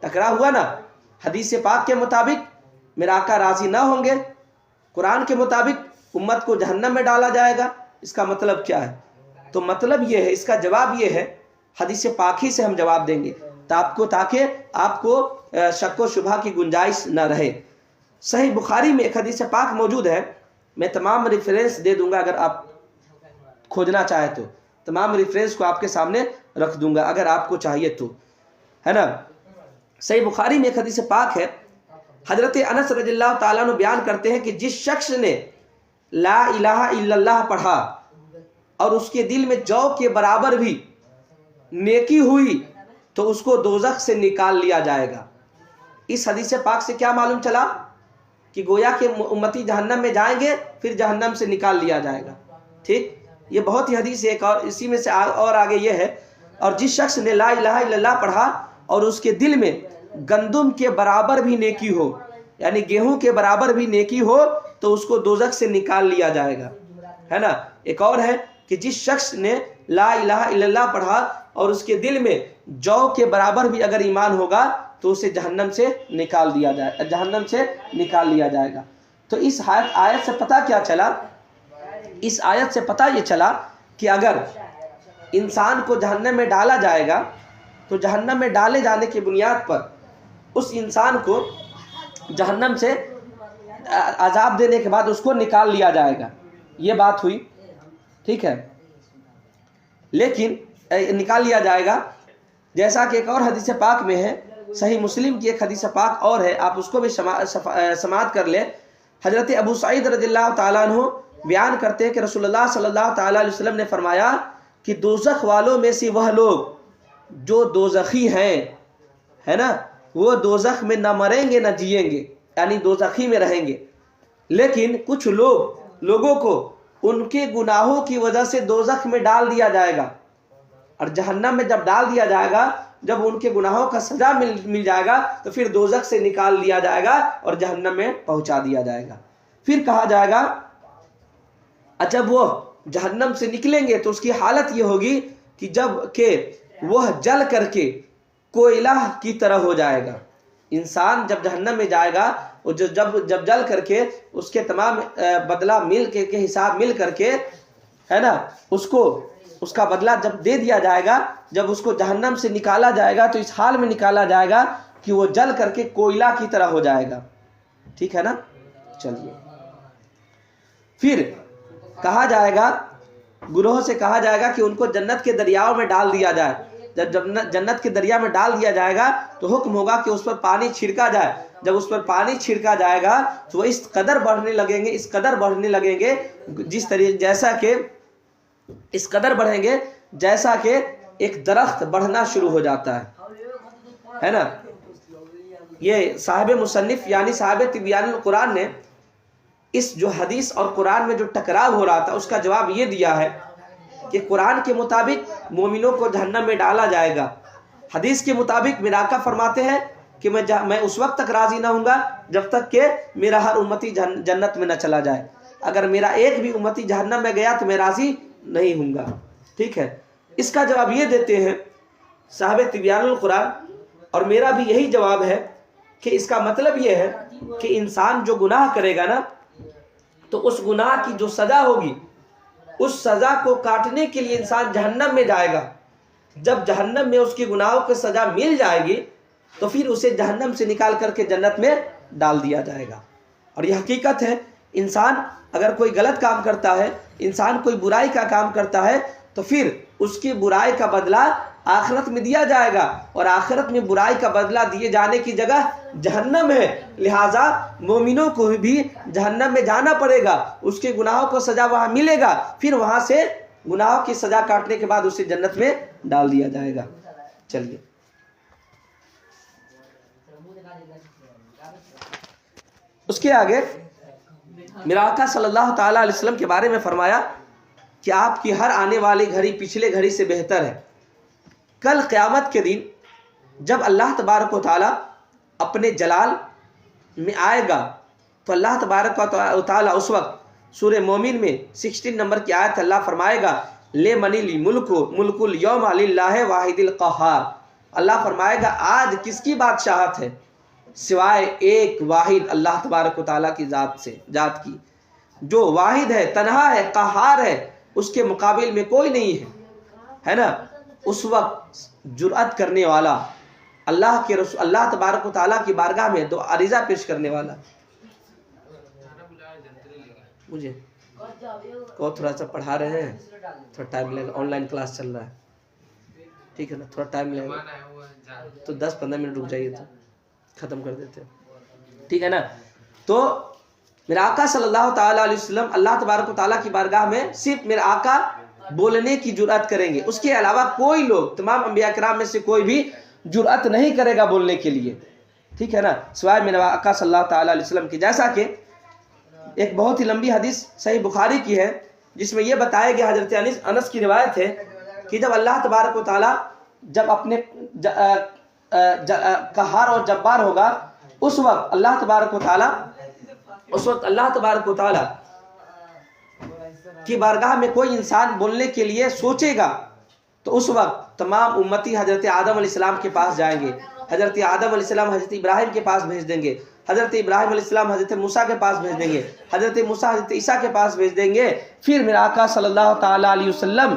ٹکراؤ ہوا نا. حدیث پاک کے مطابق میرا آقا راضی نہ ہوں گے، قرآن کے مطابق امت کو جہنم میں ڈالا جائے گا. اس کا مطلب کیا ہے؟ تو مطلب یہ ہے، اس کا جواب یہ ہے، حدیث پاک ہی سے ہم جواب دیں گے تاکہ آپ کو شک و شبہ کی گنجائش نہ رہے. صحیح بخاری میں ایک حدیث پاک موجود ہے، میں تمام ریفرنس دے دوں گا، اگر آپ کھوجنا چاہے تو تمام ریفرنس کو آپ کے سامنے رکھ دوں گا اگر آپ کو چاہیے تو، ہے نا. صحیح بخاری میں ایک حدیث پاک ہے، حضرت انس رضی اللہ تعالیٰ عنہ بیان کرتے ہیں کہ جس شخص نے لا الہ الا اللہ پڑھا اور اس کے دل میں جو کے برابر بھی نیکی ہوئی تو اس کو دوزخ سے نکال لیا جائے گا. اس حدیث پاک سے کیا معلوم چلا کہ گویا کہ امتی جہنم میں جائیں گے پھر جہنم سے نکال لیا جائے گا. ٹھیک، یہ بہت ہی حدیث ہے. ایک اور اسی میں سے اور آگے یہ ہے، اور جس شخص نے لا الہ الا اللہ پڑھا اور اس کے دل میں گندم کے برابر بھی نیکی ہو، یعنی گیہوں کے برابر بھی نیکی ہو، تو اس کو دوزخ سے نکال لیا جائے گا، ہے نا. ایک اور ہے کہ جس شخص نے لا الہ الا اللہ پڑھا اور اس کے دل میں جو کے برابر بھی اگر ایمان ہوگا تو اسے جہنم سے نکال لیا جائے گا. تو اس آیت سے پتہ کیا چلا؟ اس آیت سے پتہ یہ چلا کہ اگر انسان کو جہنم میں ڈالا جائے گا تو جہنم میں ڈالے جانے کی بنیاد پر اس انسان کو جہنم سے عذاب دینے کے بعد اس کو نکال لیا جائے گا. یہ بات ہوئی، ٹھیک ہے. لیکن نکال لیا جائے گا، جیسا کہ ایک اور حدیث پاک میں ہے، صحیح مسلم کی ایک حدیث پاک اور ہے، آپ اس کو بھی سماعت کر لیں. حضرت ابو سعید رضی اللہ تعالیٰ عنہ بیان کرتے ہیں کہ رسول اللہ صلی اللہ تعالیٰ علیہ وسلم نے فرمایا کہ دوزخ والوں میں سے وہ لوگ جو دوزخی ہیں، ہے نا، وہ دوزخ میں نہ مریں گے نہ جئیں گے، یعنی دوزخی میں رہیں گے. لیکن کچھ لوگوں کو ان کے گناہوں کی وجہ سے دوزخ میں ڈال دیا جائے گا، اور جہنم میں جب ڈال دیا جائے گا، جب ان کے گناہوں کا سزا مل جائے گا تو پھر دوزخ سے نکال لیا جائے گا اور جہنم میں پہنچا دیا جائے گا. پھر کہا جائے گا جب وہ جہنم سے نکلیں گے تو اس کی حالت یہ ہوگی کہ جب کہ وہ جل کر کے کوئلہ کی طرح ہو جائے گا. انسان جب جہنم میں جائے گا، وہ جب جل کر کے اس کے تمام بدلہ مل کے حساب مل کر کے، ہے نا، اس کا بدلہ جب دے دیا جائے گا، جب اس کو جہنم سے نکالا جائے گا تو اس حال میں نکالا جائے گا کہ وہ جل کر کے کوئلہ کی طرح ہو جائے گا. ٹھیک ہے نا. چلیے، پھر کہا جائے گا، گروہ سے کہا جائے گا کہ ان کو جنت کے دریاؤں میں ڈال دیا جائے. جب جنت کے دریا میں ڈال دیا جائے گا تو حکم ہوگا کہ اس پر پانی چھڑکا جائے. جب اس پر پانی چھڑکا جائے گا تو وہ اس قدر بڑھنے لگیں گے جس طریقے جیسا کہ ایک درخت بڑھنا شروع ہو جاتا ہے نا. یہ صاحب مصنف یعنی صاحب تبیان القرآن نے اس جو حدیث اور قرآن میں جو ٹکراؤ ہو رہا تھا اس کا جواب یہ دیا ہے کہ قرآن کے مطابق مومنوں کو جہنم میں ڈالا جائے گا. حدیث کے مطابق میرا آقا فرماتے ہیں کہ میں اس وقت تک راضی نہ ہوں گا جب تک کہ میرا ہر امتی جنت میں نہ چلا جائے. اگر میرا ایک بھی امتی جہنم میں گیا تو میں راضی نہیں ہوں گا. ٹھیک ہے. اس کا جواب یہ دیتے ہیں صاحب تبیان القرآن، اور میرا بھی یہی جواب ہے کہ اس کا مطلب یہ ہے کہ انسان جو گناہ کرے گا نا تو اس گناہ کی جو سزا ہوگی اس سزا کو کاٹنے کے لیے انسان جہنم میں جائے گا. جب جہنم میں اس کی گناہوں کی سزا مل جائے گی تو پھر اسے جہنم سے نکال کر کے جنت میں ڈال دیا جائے گا. اور یہ حقیقت ہے انسان اگر کوئی غلط کام کرتا ہے، انسان کوئی برائی کا کام کرتا ہے، تو پھر اس کی برائی کا بدلہ آخرت میں دیا جائے گا، اور آخرت میں برائی کا بدلہ دیے جانے کی جگہ جہنم ہے، لہٰذا مومنوں کو بھی جہنم میں جانا پڑے گا، اس کے گناہوں کو سزا وہاں ملے گا، پھر وہاں سے گناہوں کی سزا کاٹنے کے بعد اسے جنت میں ڈال دیا جائے گا۔ چلیے اس کے آگے میرا آقا صلی اللہ تعالیٰ علیہ وسلم کے بارے میں فرمایا کہ آپ کی ہر آنے والی گھڑی پچھلے گھڑی سے بہتر ہے۔ کل قیامت کے دن جب اللہ تبارک و تعالیٰ اپنے جلال میں آئے گا تو اللہ تبارک و تعالیٰ اس وقت سورہ مومن میں 16 نمبر کی آیت اللہ فرمائے گا لے منی لی ملک الیوم للہ واحد القہار۔ اللہ فرمائے گا آج کس کی بادشاہت ہے سوائے ایک واحد اللہ تبارک و تعالیٰ کی ذات کی، جو واحد ہے، تنہا ہے، قہار ہے، اس کے مقابل میں کوئی نہیں ہے نا۔ اس وقت جرأت کرنے والا اللہ کے رسول اللہ تبارک و تعالیٰ کی بارگاہ میں دو عریضہ پیش کرنے والا، مجھے کو تھوڑا سا پڑھا رہے ہیں، تھوڑا ٹائم لگے گا، آن لائن کلاس چل رہا ہے، ٹھیک ہے نا، تھوڑا ٹائم لگے گا تو 10-15 منٹ رک جائیے تو ختم کر دیتے ہیں، ٹھیک ہے نا۔ تو میرا آقا صلی اللہ تعالیٰ علیہ وسلم اللہ تبارک و تعالیٰ کی بارگاہ میں صرف میرا آقا بولنے کی جرأت کریں گے، اس کے علاوہ کوئی لوگ تمام انبیاء کرام میں سے کوئی بھی جرأت نہیں کرے گا بولنے کے لیے، ٹھیک ہے نا، سوائے میرا آقا صلی اللہ تعالیٰ علیہ وسلم کی۔ جیسا کہ ایک بہت ہی لمبی حدیث صحیح بخاری کی ہے جس میں یہ بتایا گیا، حضرت انس کی روایت ہے کہ جب اللہ تبارک و تعالیٰ جب اپنے قہار اور جبار ہوگا، اس وقت اللہ تبارک و تعالیٰ کی بارگاہ میں کوئی انسان بولنے کے لیے سوچے گا تو اس وقت تمام امتی حضرت آدم علیہ السلام کے پاس جائیں گے، حضرت آدم علیہ السلام حضرت ابراہیم کے پاس بھیج دیں گے، حضرت ابراہیم علیہ السلام حضرت موسیٰ کے پاس بھیج دیں گے، حضرت موسیٰ حضرت عیسیٰ کے پاس بھیج دیں گے، پھر میرا آقا صلی اللہ تعالیٰ علیہ وسلم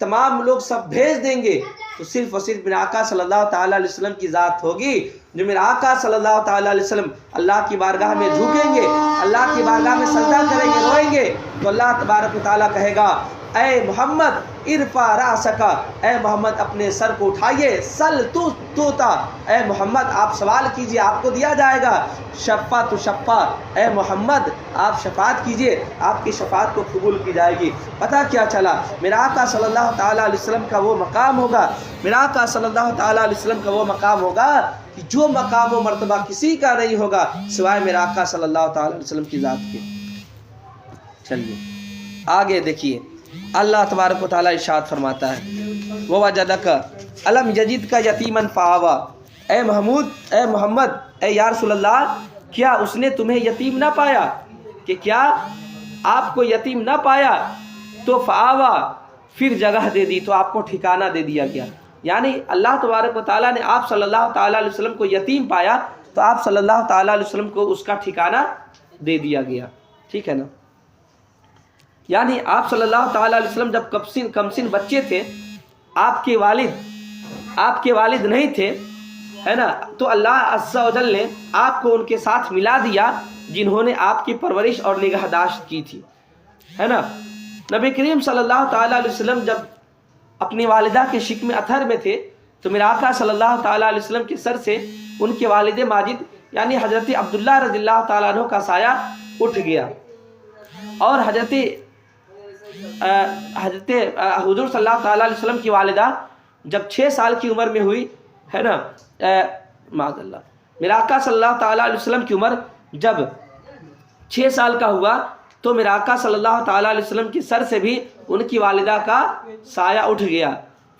تمام لوگ سب بھیج دیں گے، تو صرف اور صرف میرا آقا صلی اللہ تعالیٰ علیہ وسلم کی ذات ہوگی جو میرا آقا صلی اللہ تعالیٰ علیہ وسلم اللہ کی بارگاہ میں جھکیں گے، اللہ کی بارگاہ میں سجدہ کریں گے، روئیں گے، تو اللہ تبارک و تعالیٰ کہے گا اے محمد ارفع رأسک، اے محمد اپنے سر کو اٹھائیے، سل توتا، اے محمد آپ سوال کیجئے آپ کو دیا جائے گا، شفا تو شفا، اے محمد آپ شفاعت کیجئے آپ کی شفاعت کو قبول کی جائے گی۔ پتہ کیا چلا، میرا آقا صلی اللہ تعالیٰ علیہ وسلم کا وہ مقام ہوگا، میرا آقا صلی اللہ تعالیٰ علیہ وسلم کا وہ مقام ہوگا کہ جو مقام و مرتبہ کسی کا نہیں ہوگا سوائے میرا آقا صلی اللہ تعالیٰ علیہ وسلم کی ذات کے۔ چلیے آگے دیکھیے، اللہ تبارک و تعالیٰ ارشاد فرماتا ہے وَوَجَدَكَ أَلَمْ يَجِدْكَ يَتِيمًا فَآوَىٰ، اے محمد، اے یا رسول اللہ، کیا اس نے تمہیں یتیم نہ پایا، کہ کیا آپ کو یتیم نہ پایا تو فآویٰ، پھر جگہ دے دی، تو آپ کو ٹھکانہ دے دیا گیا، یعنی اللہ تبارک و تعالیٰ نے آپ صلی اللہ تعالیٰ علیہ وسلم کو یتیم پایا تو آپ صلی اللہ تعالیٰ علیہ وسلم کو اس کا ٹھکانہ دے دیا گیا، ٹھیک ہے نا۔ یعنی آپ صلی اللہ تعالیٰ علیہ وسلم جب کم سن بچے تھے، آپ کے والد نہیں تھے، ہے نا، تو اللہ عز و جل نے آپ کو ان کے ساتھ ملا دیا جنہوں نے آپ کی پرورش اور نگہداشت کی تھی، ہے نا۔ نبی کریم صلی اللہ تعالیٰ علیہ وسلم جب اپنی والدہ کے شکم اطہر میں تھے تو میرا آقا صلی اللہ تعالیٰ علیہ وسلم کے سر سے ان کے والد ماجد یعنی حضرت عبداللہ رضی اللہ تعالیٰ عنہ کا سایہ اٹھ گیا، اور حضرت حضور صلی اللہ تعالیٰ علیہ وسلم کی والدہ جب 6 سال کی عمر میں ہوئی، ہے نا، معاذ اللہ، میرا آقا صلی اللہ تعالیٰ علیہ وسلم کی عمر جب 6 سال کا ہوا تو میرا آقا صلی اللہ تعالیٰ علیہ وسلم کی سر سے بھی ان کی والدہ کا سایہ اٹھ گیا۔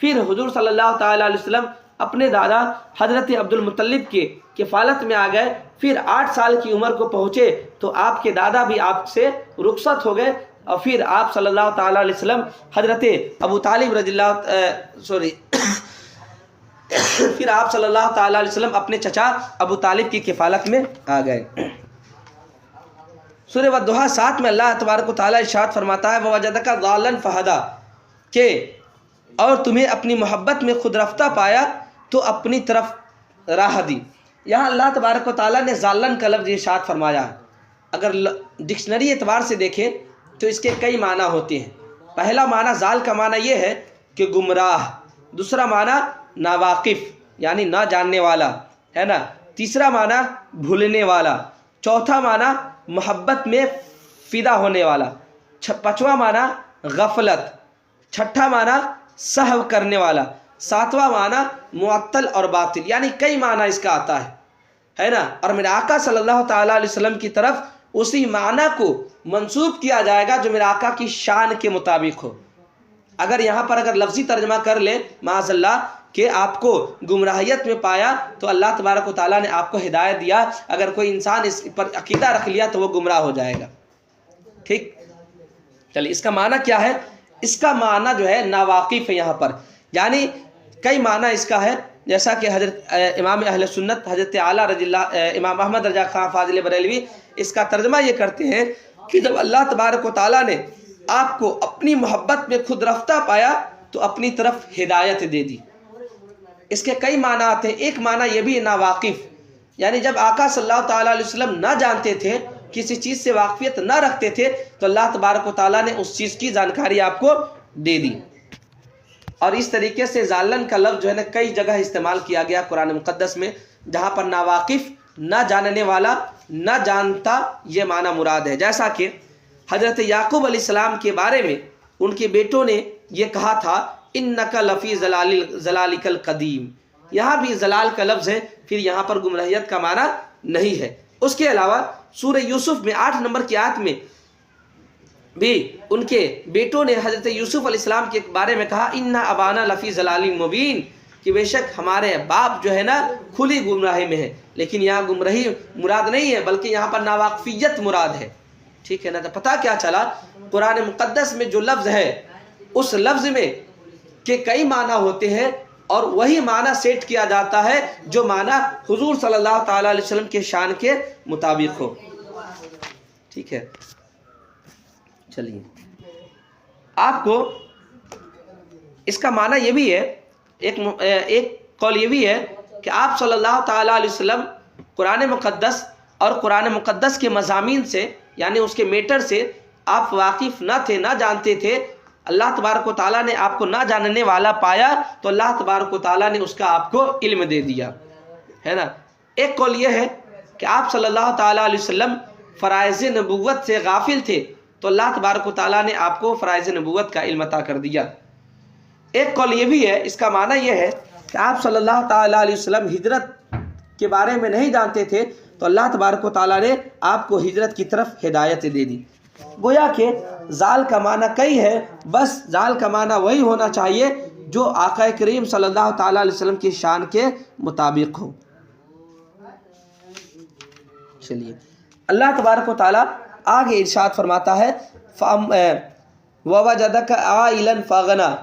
پھر حضور صلی اللہ تعالیٰ علیہ وسلم اپنے دادا حضرت عبد المطلب کے کفالت میں آ گئے، پھر 8 سال کی عمر کو پہنچے تو آپ کے دادا بھی آپ سے رخصت ہو گئے، اور پھر آپ صلی اللہ تعالیٰ علیہ وسلم حضرت ابو طالب رضی اللہ پھر آپ صلی اللہ تعالیٰ علیہ وسلم اپنے چچا ابو طالب کی کفالت میں آ گئے۔ سورہ والضحیٰ 7 میں اللہ تبارک و تعالیٰ ارشاد فرماتا ہے وَوَجَدَكَ ضَالًّا فَهَدَىٰ، کہ اور تمہیں اپنی محبت میں خود رفتہ پایا تو اپنی طرف راہ دی۔ یہاں اللہ تبارک و تعالیٰ نے ضالًا کا لفظ ارشاد فرمایا ہے، اگر ڈکشنری اعتبار سے دیکھیں تو اس کے کئی معنی ہوتے ہیں۔ پہلا معنی ضال کا معنی یہ ہے کہ گمراہ، دوسرا معنی ناواقف یعنی نہ جاننے والا، ہے نا، تیسرا معنی بھولنے والا، چوتھا معنی محبت میں فدا ہونے والا، پانچواں معنی غفلت، چھٹا معنی سہو کرنے والا، ساتواں معنی معطل اور باطل، یعنی کئی معنی اس کا آتا ہے نا۔ اور میرے آقا صلی اللہ تعالیٰ علیہ وسلم کی طرف اسی معنی کو منسوب کیا جائے گا جو میرے آقا کی شان کے مطابق ہو۔ اگر یہاں پر اگر لفظی ترجمہ کر لیں معاذ اللہ کہ آپ کو گمراہیت میں پایا تو اللہ تبارک و تعالیٰ نے آپ کو ہدایت دیا، اگر کوئی انسان اس پر عقیدہ رکھ لیا تو وہ گمراہ ہو جائے گا۔ ٹھیک، چلیے اس کا معنی کیا ہے؟ اس کا معنی جو ہے ناواقف ہے یہاں پر، یعنی کئی معنی اس کا ہے، جیسا کہ حضرت امام اہل سنت حضرت اعلیٰ رضی اللہ امام احمد رضا خان فاضل بریلوی اس کا ترجمہ یہ کرتے ہیں کہ جب اللہ تبارک و تعالیٰ نے آپ کو اپنی محبت میں خود رفتہ پایا تو اپنی طرف ہدایت دے دی۔ اس کے کئی معنی آتے ہیں، ایک معنی یہ بھی ناواقف، یعنی جب آقا صلی اللہ تعالیٰ علیہ وسلم نہ جانتے تھے، کسی چیز سے واقفیت نہ رکھتے تھے، تو اللہ تبارک و تعالیٰ نے اس چیز کی جانکاری آپ کو دے دی۔ اور اس طریقے سے ضالن کا لفظ جو ہے نا کئی جگہ استعمال کیا گیا قرآن مقدس میں، جہاں پر ناواقف، نہ جاننے والا، نہ جانتا، یہ معنی مراد ہے۔ جیسا کہ حضرت یعقوب علیہ السلام کے بارے میں ان کے بیٹوں نے یہ کہا تھا انک لفی ضلالک القدیم، یہاں بھی ضلال کا لفظ ہے، پھر یہاں پر گمراہیت کا معنی نہیں ہے۔ اس کے علاوہ سورہ یوسف میں 8 نمبر کی آیت میں بھی ان کے بیٹوں نے حضرت یوسف علیہ السلام کے بارے میں کہا انا ابانا لفی ضلال مبین، کہ بے شک ہمارے باپ جو ہے نا کھلی گمراہی میں ہے۔ لیکن یہاں گمراہی مراد نہیں ہے بلکہ یہاں پر ناواقفیت مراد ہے، ٹھیک ہے نا۔ تو پتہ کیا چلا، قرآن مقدس میں جو لفظ ہے اس لفظ میں کہ کئی معنی ہوتے ہیں اور وہی معنی سیٹ کیا جاتا ہے جو معنی حضور صلی اللہ تعالیٰ علیہ وسلم کے شان کے مطابق ہو، ٹھیک ہے۔ چلیے آپ کو اس کا معنی یہ بھی ہے، ایک قول یہ بھی ہے کہ آپ صلی اللہ تعالیٰ علیہ وسلم قرآن مقدس اور قرآن مقدس کے مضامین سے یعنی اس کے میٹر سے آپ واقف نہ تھے، نہ جانتے تھے۔ اللہ تبارک و تعالیٰ نے آپ کو نہ جاننے والا پایا تو اللہ تبارک و تعالیٰ نے اس کا آپ کو علم دے دیا، ہے نا۔ ایک قول یہ ہے کہ آپ صلی اللہ تعالیٰ علیہ وسلم فرائض نبوت سے غافل تھے تو اللہ تبارک و تعالیٰ نے آپ کو فرائض نبوت کا علم عطا کر دیا۔ ایک قول یہ بھی ہے، اس کا معنی یہ ہے کہ آپ صلی اللہ تعالیٰ علیہ وسلم ہجرت کے بارے میں نہیں جانتے تھے تو اللہ تبارک و تعالیٰ نے آپ کو ہجرت کی طرف ہدایت دے دی۔ گویا کہ ضال کا معنی کئی ہے، بس ضال کا معنی وہی ہونا چاہیے جو آقا کریم صلی اللہ تعالیٰ علیہ وسلم کی شان کے مطابق ہو۔ چلیے اللہ تبارک و تعالیٰ آگے ارشاد فرماتا ہے وَوَجَدَكَ عَائِلًا فَأَغْنَىٰ،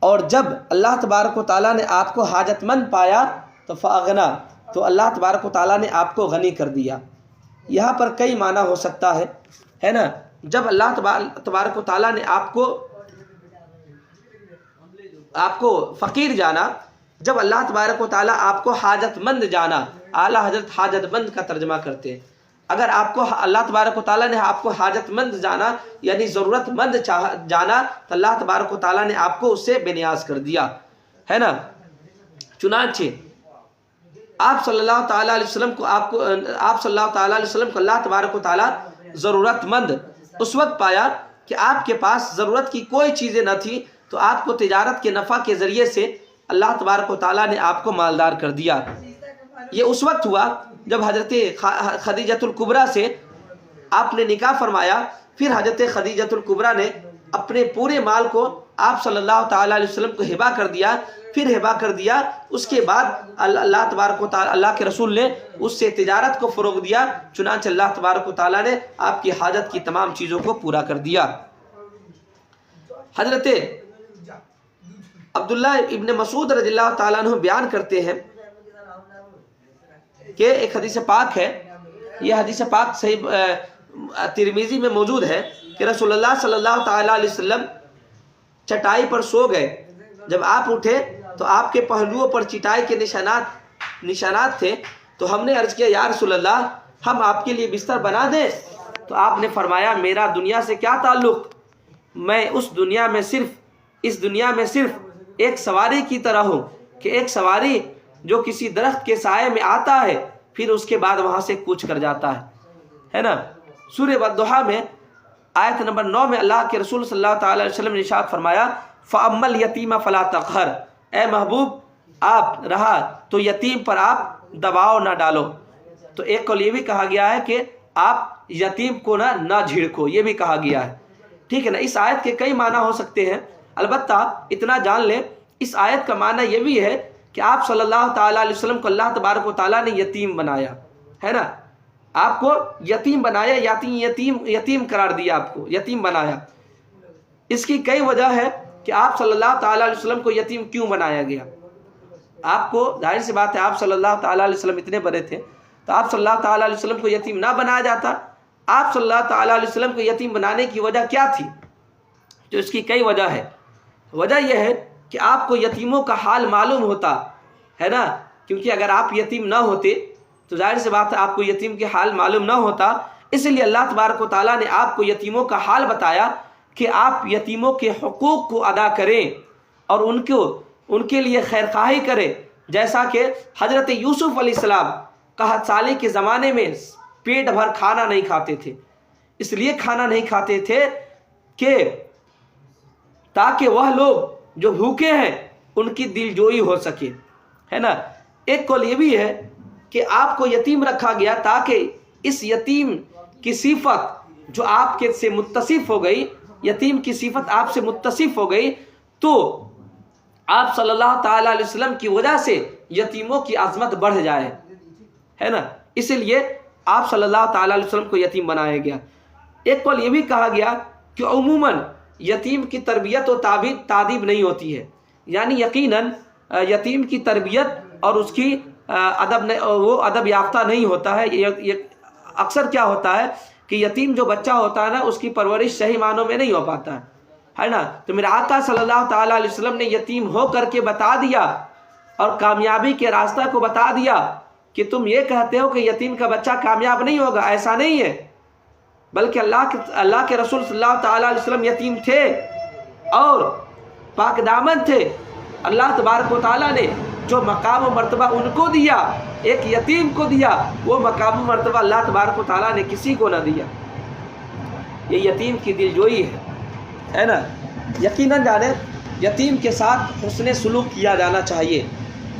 اور جب اللہ تبارک و تعالیٰ نے آپ کو حاجت مند پایا تو فَأَغْنَىٰ، تو اللہ تبارک و تعالیٰ نے آپ کو غنی کر دیا۔ یہاں پر کئی معنی ہو سکتا ہے نا۔ جب اللہ تبارک و تعالیٰ نے آپ کو فقیر جانا، جب اللہ تبارک و تعالیٰ آپ کو حاجت مند جانا، اعلیٰ حضرت حاجت مند کا ترجمہ کرتے ہیں۔ اگر آپ کو اللہ تبارک و تعالیٰ نے آپ کو حاجت مند جانا یعنی ضرورت مند جانا تو اللہ تبارک و تعالیٰ نے آپ کو اس سے بے نیاز کر دیا، ہے نا۔ چنانچہ آپ صلی اللہ تعالیٰ علیہ وسلم کو اللہ تبارک و تعالیٰ ضرورت مند اس وقت پایا کہ آپ کے پاس ضرورت کی کوئی چیزیں نہ تھی، تو آپ کو تجارت کے نفع کے ذریعے سے اللہ تبارک و تعالیٰ نے آپ کو مالدار کر دیا۔ یہ اس وقت ہوا جب حضرت خدیجۃ الکبریٰ سے آپ نے نکاح فرمایا، پھر حضرت خدیجۃ الکبریٰ نے اپنے پورے مال کو آپ صلی اللہ تعالیٰ علیہ وسلم کو ہبہ کر دیا، پھر ہبہ کر دیا۔ اس کے بعد اللہ تبارک و تعالیٰ اللہ کے رسول نے اس سے تجارت کو فروغ دیا، چنانچہ اللہ تبارک و تعالیٰ نے آپ کی حاجت کی تمام چیزوں کو پورا کر دیا۔ حضرت عبداللہ ابن مسعود رضی اللہ تعالیٰ عنہ بیان کرتے ہیں کہ ایک حدیث پاک ہے، یہ حدیث پاک صحیح ترمذی میں موجود ہے کہ رسول اللہ صلی اللہ تعالیٰ علیہ وسلم چٹائی پر سو گئے۔ جب آپ اٹھے تو آپ کے پہلوؤں پر چٹائی کے نشانات تھے، تو ہم نے عرض کیا یا رسول اللہ ہم آپ کے لیے بستر بنا دیں؟ تو آپ نے فرمایا میرا دنیا سے کیا تعلق، میں اس دنیا میں صرف ایک سواری کی طرح ہوں کہ ایک سواری جو کسی درخت کے سائے میں آتا ہے پھر اس کے بعد وہاں سے کوچ کر جاتا ہے نا۔ سورہ والضحیٰ میں آیت نمبر 9 میں اللہ کے رسول صلی اللہ تعالی علیہ وسلم نے ارشاد فرمایا فَأَمَّا الْيَتِيمَ فَلَا تَقْهَرْ، اے محبوب آپ رہا تو یتیم پر آپ دباؤ نہ ڈالو۔ تو ایک قول یہ بھی کہا گیا ہے کہ آپ یتیم کو نہ جھڑکو، یہ بھی کہا گیا ہے، ٹھیک ہے نا۔ اس آیت کے کئی معنی ہو سکتے ہیں، البتہ اتنا جان لیں اس آیت کا معنی یہ بھی ہے کہ آپ صلی اللہ تعالیٰ علیہ وسلم کو اللہ تبارک و تعالیٰ نے یتیم بنایا ہے نا، آپ کو یتیم بنایا، یتیم قرار دیا، آپ کو یتیم بنایا۔ اس کی کئی وجہ ہے کہ آپ صلی اللہ تعالیٰ علیہ وسلم کو یتیم کیوں بنایا گیا۔ آپ کو ظاہر سی بات ہے آپ صلی اللہ تعالیٰ علیہ وسلم اتنے بڑے تھے تو آپ صلی اللہ تعالیٰ علیہ وسلم کو یتیم نہ بنایا جاتا۔ آپ صلی اللہ تعالیٰ علیہ وسلم کو یتیم بنانے کی وجہ کیا تھی؟ تو اس کی کئی وجہ ہے۔ وجہ یہ ہے کہ آپ کو یتیموں کا حال معلوم ہوتا ہے نا، کیونکہ اگر آپ یتیم نہ ہوتے تو ظاہر سی بات ہے آپ کو یتیم کے حال معلوم نہ ہوتا، اس لیے اللہ تبارک و تعالیٰ نے آپ کو یتیموں کا حال بتایا کہ آپ یتیموں کے حقوق کو ادا کریں اور ان کے لیے خیر خواہی کریں، جیسا کہ حضرت یوسف علیہ السلام 7 سال کے زمانے میں پیٹ بھر کھانا نہیں کھاتے تھے، اس لیے کھانا نہیں کھاتے تھے کہ تاکہ وہ لوگ جو بھوکے ہیں ان کی دل جوئی ہو سکے، ہے نا۔ ایک قول یہ بھی ہے کہ آپ کو یتیم رکھا گیا تاکہ اس یتیم کی صفت جو آپ کے سے متصف ہو گئی، یتیم کی صفت آپ سے متصف ہو گئی تو آپ صلی اللہ تعالیٰ علیہ وسلم کی وجہ سے یتیموں کی عظمت بڑھ جائے، ہے نا، اسی لیے آپ صلی اللہ تعالیٰ علیہ وسلم کو یتیم بنایا گیا۔ ایک قول یہ بھی کہا گیا کہ عموماً یتیم کی تربیت و تعدیب نہیں ہوتی ہے، یعنی یقیناً یتیم کی تربیت اور اس کی وہ ادب یافتہ نہیں ہوتا ہے۔ اکثر کیا ہوتا ہے کہ یتیم جو بچہ ہوتا ہے نا اس کی پرورش صحیح معنوں میں نہیں ہو پاتا ہے نا۔ تو میرے آقا صلی اللہ تعالیٰ علیہ وسلم نے یتیم ہو کر کے بتا دیا اور کامیابی کے راستہ کو بتا دیا کہ تم یہ کہتے ہو کہ یتیم کا بچہ کامیاب نہیں ہوگا، ایسا نہیں ہے، بلکہ اللہ کے رسول صلی اللہ تعالیٰ علیہ وسلم یتیم تھے اور پاک دامن تھے۔ اللہ تبارک و تعالیٰ نے جو مقام و مرتبہ ان کو دیا، ایک یتیم کو دیا، وہ مقام و مرتبہ اللہ تبارک و تعالیٰ نے کسی کو نہ دیا۔ یہ یتیم کی دلجوئی ہے نا۔ یقیناً جانے یتیم کے ساتھ حسن سلوک کیا جانا چاہیے۔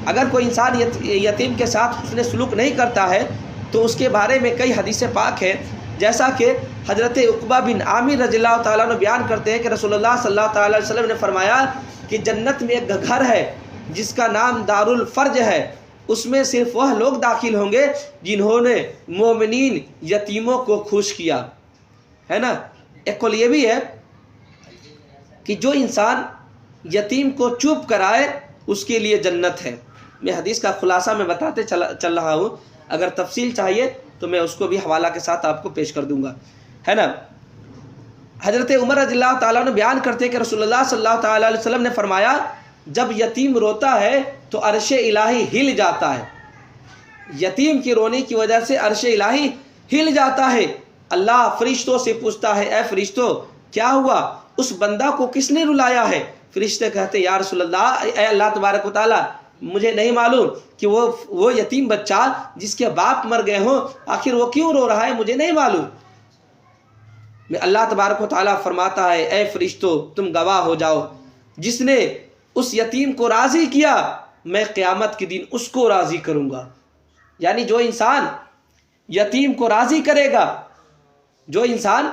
اگر کوئی انسان یتیم کے ساتھ حسن سلوک نہیں کرتا ہے تو اس کے بارے میں کئی حدیث پاک ہیں، جیسا کہ حضرت عقبہ بن عامر رضی اللہ تعالیٰ عنہ بیان کرتے ہیں کہ رسول اللہ صلی اللہ تعالیٰ علیہ وسلم نے فرمایا کہ جنت میں ایک گھر ہے جس کا نام دار الفرج ہے، اس میں صرف وہ لوگ داخل ہوں گے جنہوں نے مومنین یتیموں کو خوش کیا، ہے نا۔ ایک قول یہ بھی ہے کہ جو انسان یتیم کو چپ کرائے اس کے لیے جنت ہے۔ میں حدیث کا خلاصہ میں بتاتے چل رہا ہوں، اگر تفصیل چاہیے تو میں اس کو بھی حوالہ کے ساتھ آپ کو پیش کر دوں گا، ہے نا۔ حضرت عمر رضی اللہ تعالیٰ عنہ بیان کرتے کہ رسول اللہ صلی اللہ تعالیٰ علیہ وسلم نے فرمایا جب یتیم روتا ہے تو عرش الہی ہل جاتا ہے، یتیم کی رونے کی وجہ سے عرش الہی ہل جاتا ہے۔ اللہ فرشتوں سے پوچھتا ہے اے فرشتوں کیا ہوا، اس بندہ کو کس نے رلایا ہے؟ فرشتے کہتے یا رسول اللہ، اے اللہ تبارک و تعالیٰ مجھے نہیں معلوم کہ وہ یتیم بچہ جس کے باپ مر گئے ہوں آخر وہ کیوں رو رہا ہے، مجھے نہیں معلوم۔ اللہ تبارک و تعالیٰ فرماتا ہے اے فرشتوں تم گواہ ہو جاؤ، جس نے اس یتیم کو راضی کیا میں قیامت کے دن اس کو راضی کروں گا۔ یعنی جو انسان یتیم کو راضی کرے گا، جو انسان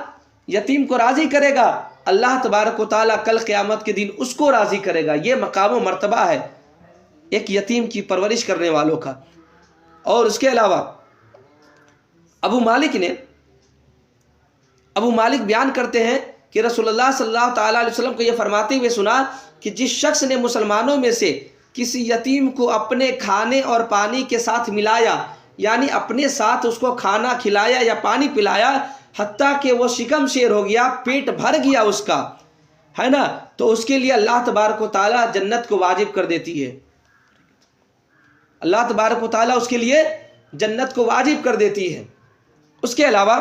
یتیم کو راضی کرے گا اللہ تبارک و تعالیٰ کل قیامت کے دن اس کو راضی کرے گا۔ یہ مقام و مرتبہ ہے ایک یتیم کی پرورش کرنے والوں کا۔ اور اس کے علاوہ ابو مالک بیان کرتے ہیں کہ رسول اللہ صلی اللہ تعالیٰ علیہ وسلم کو یہ فرماتے ہوئے سنا کہ جس شخص نے مسلمانوں میں سے کسی یتیم کو اپنے کھانے اور پانی کے ساتھ ملایا، یعنی اپنے ساتھ اس کو کھانا کھلایا یا پانی پلایا حتیٰ کہ وہ شکم شیر ہو گیا، پیٹ بھر گیا اس کا، ہے نا، تو اس کے لیے اللہ تبارک و تعالیٰ جنت کو واجب کر دیتی ہے۔ اللہ تبارک و تعالیٰ اس کے لیے جنت کو واجب کر دیتی ہے۔ اس کے علاوہ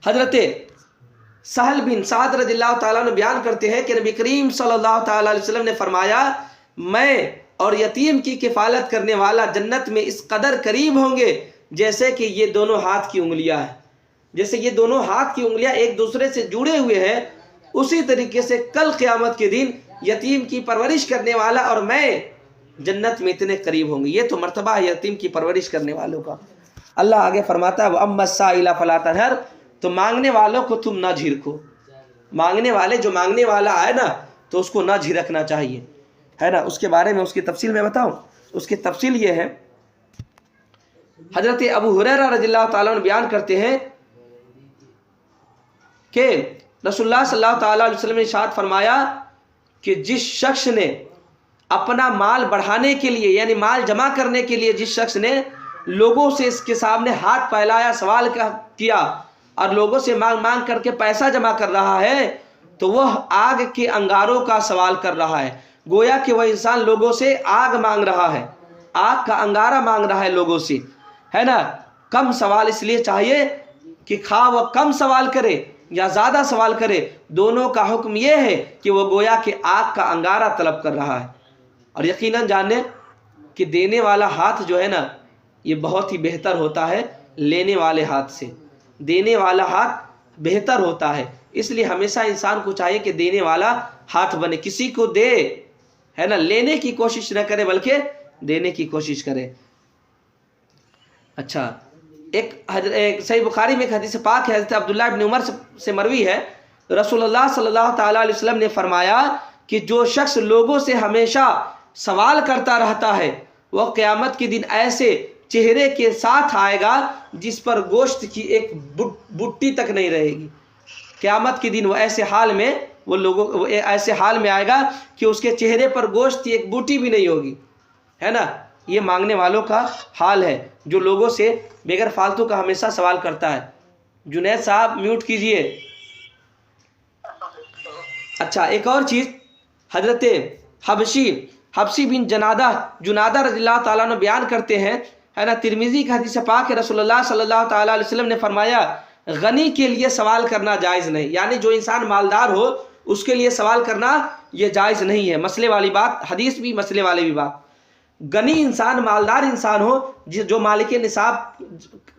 حضرت سہل بن سعد رضی اللہ تعالیٰ عنہ بیان کرتے ہیں کہ نبی کریم صلی اللہ تعالیٰ علیہ وسلم نے فرمایا میں اور یتیم کی کفالت کرنے والا جنت میں اس قدر قریب ہوں گے جیسے کہ یہ دونوں ہاتھ کی انگلیاں ہیں. جیسے یہ دونوں ہاتھ کی انگلیاں ایک دوسرے سے جڑے ہوئے ہیں اسی طریقے سے کل قیامت کے دن یتیم کی پرورش کرنے والا اور میں جنت میں اتنے قریب ہوں گے. یہ تو مرتبہ ہے یتیم کی پرورش کرنے والوں کا. اللہ آگے فرماتا ہے وَأَمَّا السَّائِلَ فَلَا تَنْهَرْ تو مانگنے والوں کو تم نہ جھڑکو. مانگنے والے جو مانگنے والا ہے نا تو اس کو نہ جھڑکنا چاہیے ہے نا. اس کے بارے میں اس کی تفصیل میں بتاؤں. اس کی تفصیل یہ ہے حضرت ابو ہریرہ رضی اللہ تعالیٰ عنہ بیان کرتے ہیں کہ رسول اللہ صلی اللہ تعالیٰ علیہ وسلم نے ارشاد فرمایا کہ جس شخص نے اپنا مال بڑھانے کے لیے یعنی مال جمع کرنے کے لیے جس شخص نے لوگوں سے اس کے سامنے ہاتھ پھیلایا سوال کیا اور لوگوں سے مانگ مانگ کر کے پیسہ جمع کر رہا ہے تو وہ آگ کے انگاروں کا سوال کر رہا ہے. گویا کہ وہ انسان لوگوں سے آگ مانگ رہا ہے, آگ کا انگارہ مانگ رہا ہے لوگوں سے ہے نا. کم سوال اس لیے چاہیے کہ خواہ وہ کم سوال کرے یا زیادہ سوال کرے دونوں کا حکم یہ ہے کہ وہ گویا کہ آگ کا انگارہ طلب کر رہا ہے. اور یقیناً جانیں کہ دینے والا ہاتھ جو ہے نا یہ بہت ہی بہتر ہوتا ہے لینے والے ہاتھ سے. دینے والا ہاتھ بہتر ہوتا ہے, اس لیے ہمیشہ انسان کو چاہیے کہ دینے والا ہاتھ بنے. کسی کو دے ہے نا لینے کی کوشش نہ کرے بلکہ دینے کی کوشش کرے. اچھا ایک صحیح بخاری میں ایک حدیث پاک ہے حضرت عبداللہ ابن عمر سے مروی ہے رسول اللہ صلی اللہ تعالیٰ علیہ وسلم نے فرمایا کہ جو شخص لوگوں سے ہمیشہ سوال کرتا رہتا ہے وہ قیامت کے دن ایسے چہرے کے ساتھ آئے گا جس پر گوشت کی ایک بٹی تک نہیں رہے گی. قیامت کے دن وہ ایسے حال میں آئے گا کہ اس کے چہرے پر گوشت کی ایک بوٹی بھی نہیں ہوگی ہے نا. یہ مانگنے والوں کا حال ہے جو لوگوں سے بغیر فالتو کا ہمیشہ سوال کرتا ہے. جنید صاحب میوٹ کیجئے. اچھا ایک اور چیز حضرت حبشی بن جنادہ رضی اللہ تعالیٰ عنہ بیان کرتے ہیں ہے نا. ترمذی کا حدیث پاک ہے رسول اللہ صلی اللہ تعالیٰ علیہ وسلم نے فرمایا غنی کے لیے سوال کرنا جائز نہیں, یعنی جو انسان مالدار ہو اس کے لیے سوال کرنا یہ جائز نہیں ہے. مسئلے والی بات, حدیث بھی مسئلے والی بھی بات. غنی انسان مالدار انسان ہو جو مالک نصاب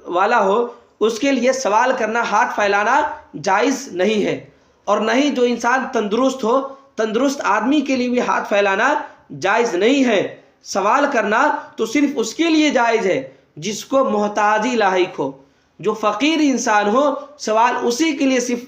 والا ہو اس کے لیے سوال کرنا ہاتھ پھیلانا جائز نہیں ہے. اور نہ ہی جو انسان تندرست ہو تندرست آدمی کے لیے بھی ہاتھ پھیلانا جائز نہیں ہے. سوال کرنا تو صرف اس کے لیے جائز ہے جس کو محتاجی لاحق ہو. جو فقیر انسان ہو سوال اسی کے لیے صرف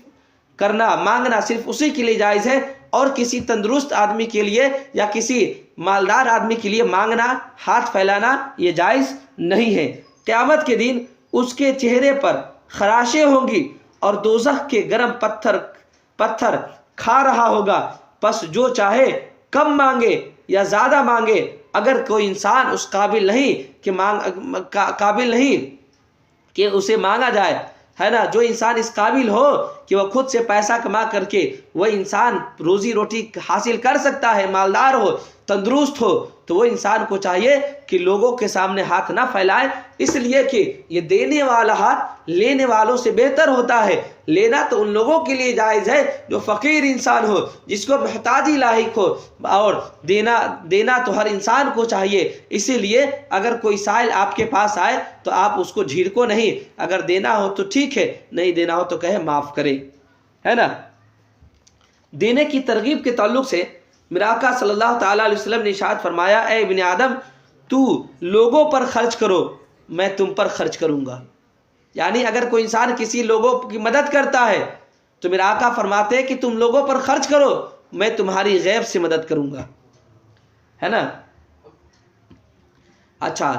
کرنا مانگنا صرف اسی کے لیے جائز ہے, اور کسی تندرست آدمی کے لیے یا کسی مالدار آدمی کے لیے مانگنا ہاتھ پھیلانا یہ جائز نہیں ہے. قیامت کے دن اس کے چہرے پر خراشیں ہوں گی اور دوزخ کے گرم پتھر کھا رہا ہوگا. پس جو چاہے کم مانگے یا زیادہ مانگے, اگر کوئی انسان اس قابل نہیں کہ اسے مانگا جائے ہے نا. جو انسان اس قابل ہو کہ وہ خود سے پیسہ کما کر کے وہ انسان روزی روٹی حاصل کر سکتا ہے, مالدار ہو تندرست ہو, تو وہ انسان کو چاہیے کہ لوگوں کے سامنے ہاتھ نہ پھیلائے, اس لیے کہ یہ دینے والا ہاتھ لینے والوں سے بہتر ہوتا ہے. لینا تو ان لوگوں کے لیے جائز ہے جو فقیر انسان ہو جس کو محتاجی لاحق ہو, اور دینا تو ہر انسان کو چاہیے. اسی لیے اگر کوئی سائل آپ کے پاس آئے تو آپ اس کو جھڑکو نہیں. اگر دینا ہو تو ٹھیک ہے, نہیں دینا ہو تو کہے معاف کرے ہے نا. دینے کی ترغیب کے تعلق سے میرا آقا صلی اللہ تعالیٰ علیہ وسلم نے ارشاد فرمایا اے ابن آدم تو لوگوں پر خرچ کرو میں تم پر خرچ کروں گا. یعنی اگر کوئی انسان کسی لوگوں کی مدد کرتا ہے تو میرا آقا فرماتے ہیں کہ تم لوگوں پر خرچ کرو میں تمہاری غیب سے مدد کروں گا ہے نا. اچھا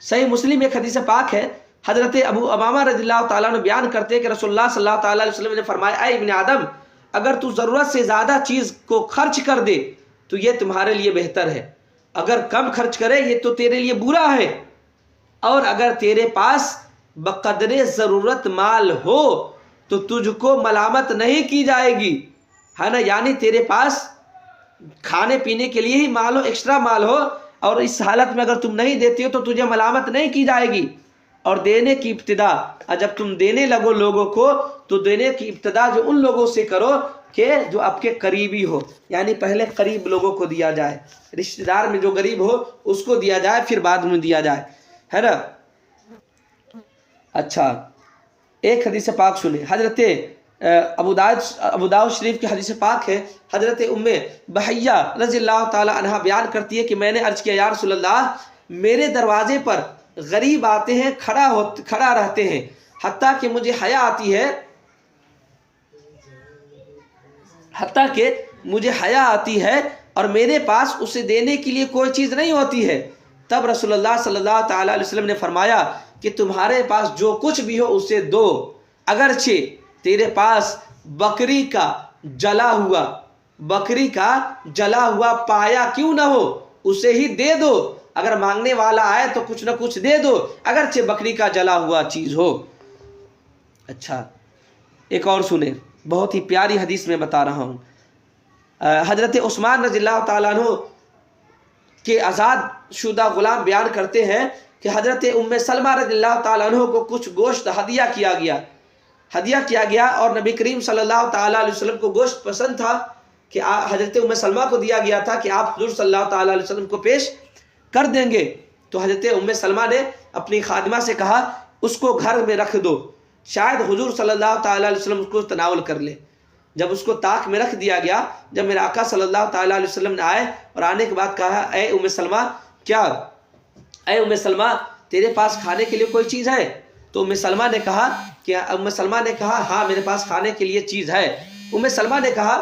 صحیح مسلم ایک حدیث پاک ہے حضرت ابو امامہ رضی اللہ تعالیٰ عنہ بیان کرتے ہیں کہ رسول اللہ صلی اللہ تعالیٰ علیہ وسلم نے فرمایا اے ابن آدم اگر تو ضرورت سے زیادہ چیز کو خرچ کر دے تو یہ تمہارے لیے بہتر ہے, اگر کم خرچ کرے یہ تو تیرے لیے برا ہے, اور اگر تیرے پاس بقدر ضرورت مال ہو تو تجھ کو ملامت نہیں کی جائے گی ہے نا. یعنی تیرے پاس کھانے پینے کے لیے ہی مال ہو, ایکسٹرا مال ہو, اور اس حالت میں اگر تم نہیں دیتی ہو تو تجھے ملامت نہیں کی جائے گی. اور دینے کی ابتدا جب تم دینے لگو لوگوں کو تو دینے کی ابتدا جو ان لوگوں سے کرو کہ جو آپ کے قریبی ہو، یعنی پہلے قریب لوگوں کو دیا جائے، رشتہ دار میں جو غریب ہو اس کو دیا جائے، پھر بعد میں دیا جائے، ہے نا۔ اچھا، ایک حدیث پاک سنیں، حضرت ابو داؤد شریف کی حدیث پاک ہے، حضرت ام بحیہ رضی اللہ تعالی عنہا بیان کرتی ہے کہ میں نے عرض کیا یا رسول اللہ، میرے دروازے پر غریب آتے ہیں، کھڑا رہتے ہیں، حتیٰ کہ مجھے حیا آتی ہے اور میرے پاس اسے دینے کے لیے کوئی چیز نہیں ہوتی ہے۔ تب رسول اللہ صلی اللہ تعالی علیہ وسلم نے فرمایا کہ تمہارے پاس جو کچھ بھی ہو اسے دو، اگرچہ تیرے پاس بکری کا جلا ہوا پایا کیوں نہ ہو، اسے ہی دے دو، اگر مانگنے والا آئے تو کچھ نہ کچھ دے دو، اگرچہ بکری کا جلا ہوا چیز ہو۔ اچھا، ایک اور سنیں، بہت ہی پیاری حدیث میں بتا رہا ہوں۔ حضرت عثمان رضی اللہ تعالیٰ عنہ کے آزاد شدہ غلام بیان کرتے ہیں کہ حضرت ام سلمہ رضی اللہ تعالیٰ عنہ کو کچھ گوشت ہدیہ کیا گیا اور نبی کریم صلی اللہ تعالیٰ علیہ وسلم کو گوشت پسند تھا کہ حضرت ام سلمہ کو دیا گیا تھا کہ آپ حضور صلی اللہ تعالیٰ علیہ وسلم کو پیش کر دیں گے۔ تو حضرت ام سلمہ نے اپنی خادمہ سے کہا اس کو گھر میں رکھ دو، شاید حضور صلی اللہ تعالیٰ علیہ وسلم اس کو تناول کر لے۔ جب اس کو طاق میں رکھ دیا گیا، جب میرے آقا صلی اللہ تعالیٰ علیہ وسلم نے آئے اور آنے کے بعد کہا اے ام سلمہ تیرے پاس کھانے کے لیے کوئی چیز ہے؟ تو ام سلمہ نے کہا ہاں میرے پاس کھانے کے لیے چیز ہے۔ ام سلمہ نے کہا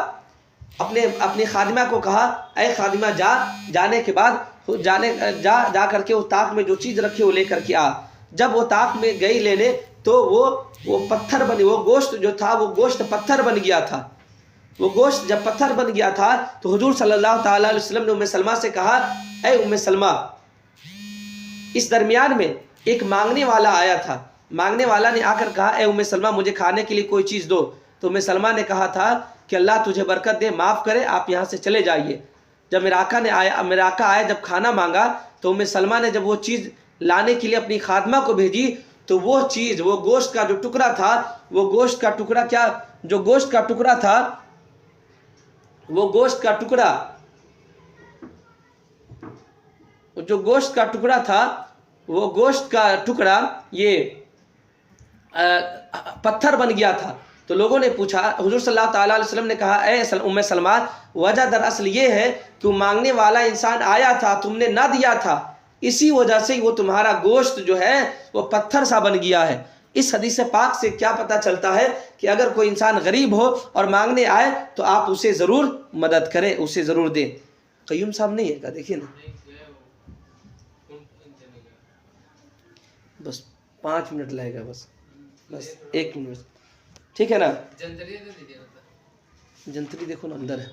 اپنی خادمہ کو کہا اے خادمہ جانے کے بعد جا کر کے اس طاق میں جو چیز رکھی وہ لے کر کے آ۔ جب وہ طاق میں گئی لینے تو وہ گوشت جو تھا وہ گوشت پتھر بن گیا تھا۔ وہ گوشت جب پتھر بن گیا تھا تو حضور صلی اللہ تعالیٰ علیہ وسلم نے ام سلمہ سے کہا اے ام سلمہ، اس درمیان میں ایک مانگنے والا آیا تھا، مانگنے والا نے آ کر کہا اے ام سلمہ مجھے کھانے کے لیے کوئی چیز دو۔ تو ام سلمہ نے کہا تھا کہ اللہ تجھے برکت دے، معاف کرے، آپ یہاں سے چلے جائیے۔ جب میرا آقا آیا جب کھانا مانگا تو ام سلمہ نے جب وہ چیز لانے کے لیے اپنی خادمہ کو بھیجی تو وہ چیز، وہ گوشت کا جو ٹکڑا تھا، وہ گوشت کا ٹکڑا یہ پتھر بن گیا تھا۔ تو لوگوں نے پوچھا، حضور صلی اللہ تعالیٰ علیہ وسلم نے کہا اے ام سلمہ، وجہ دراصل یہ ہے کہ مانگنے والا انسان آیا تھا، تم نے نہ دیا تھا، اسی وجہ سے وہ تمہارا گوشت جو ہے وہ پتھر سا بن گیا ہے۔ اس حدیث پاک سے کیا پتہ چلتا ہے کہ اگر کوئی انسان غریب ہو اور مانگنے آئے تو آپ اسے ضرور مدد کریں، اسے ضرور دیں۔ قیوم صاحب نہیں ہے کیا؟ دیکھیے نا، بس 5 منٹ لگے گا، بس 1 منٹ، ٹھیک ہے نا؟ جنتری دیکھو نا اندر ہے،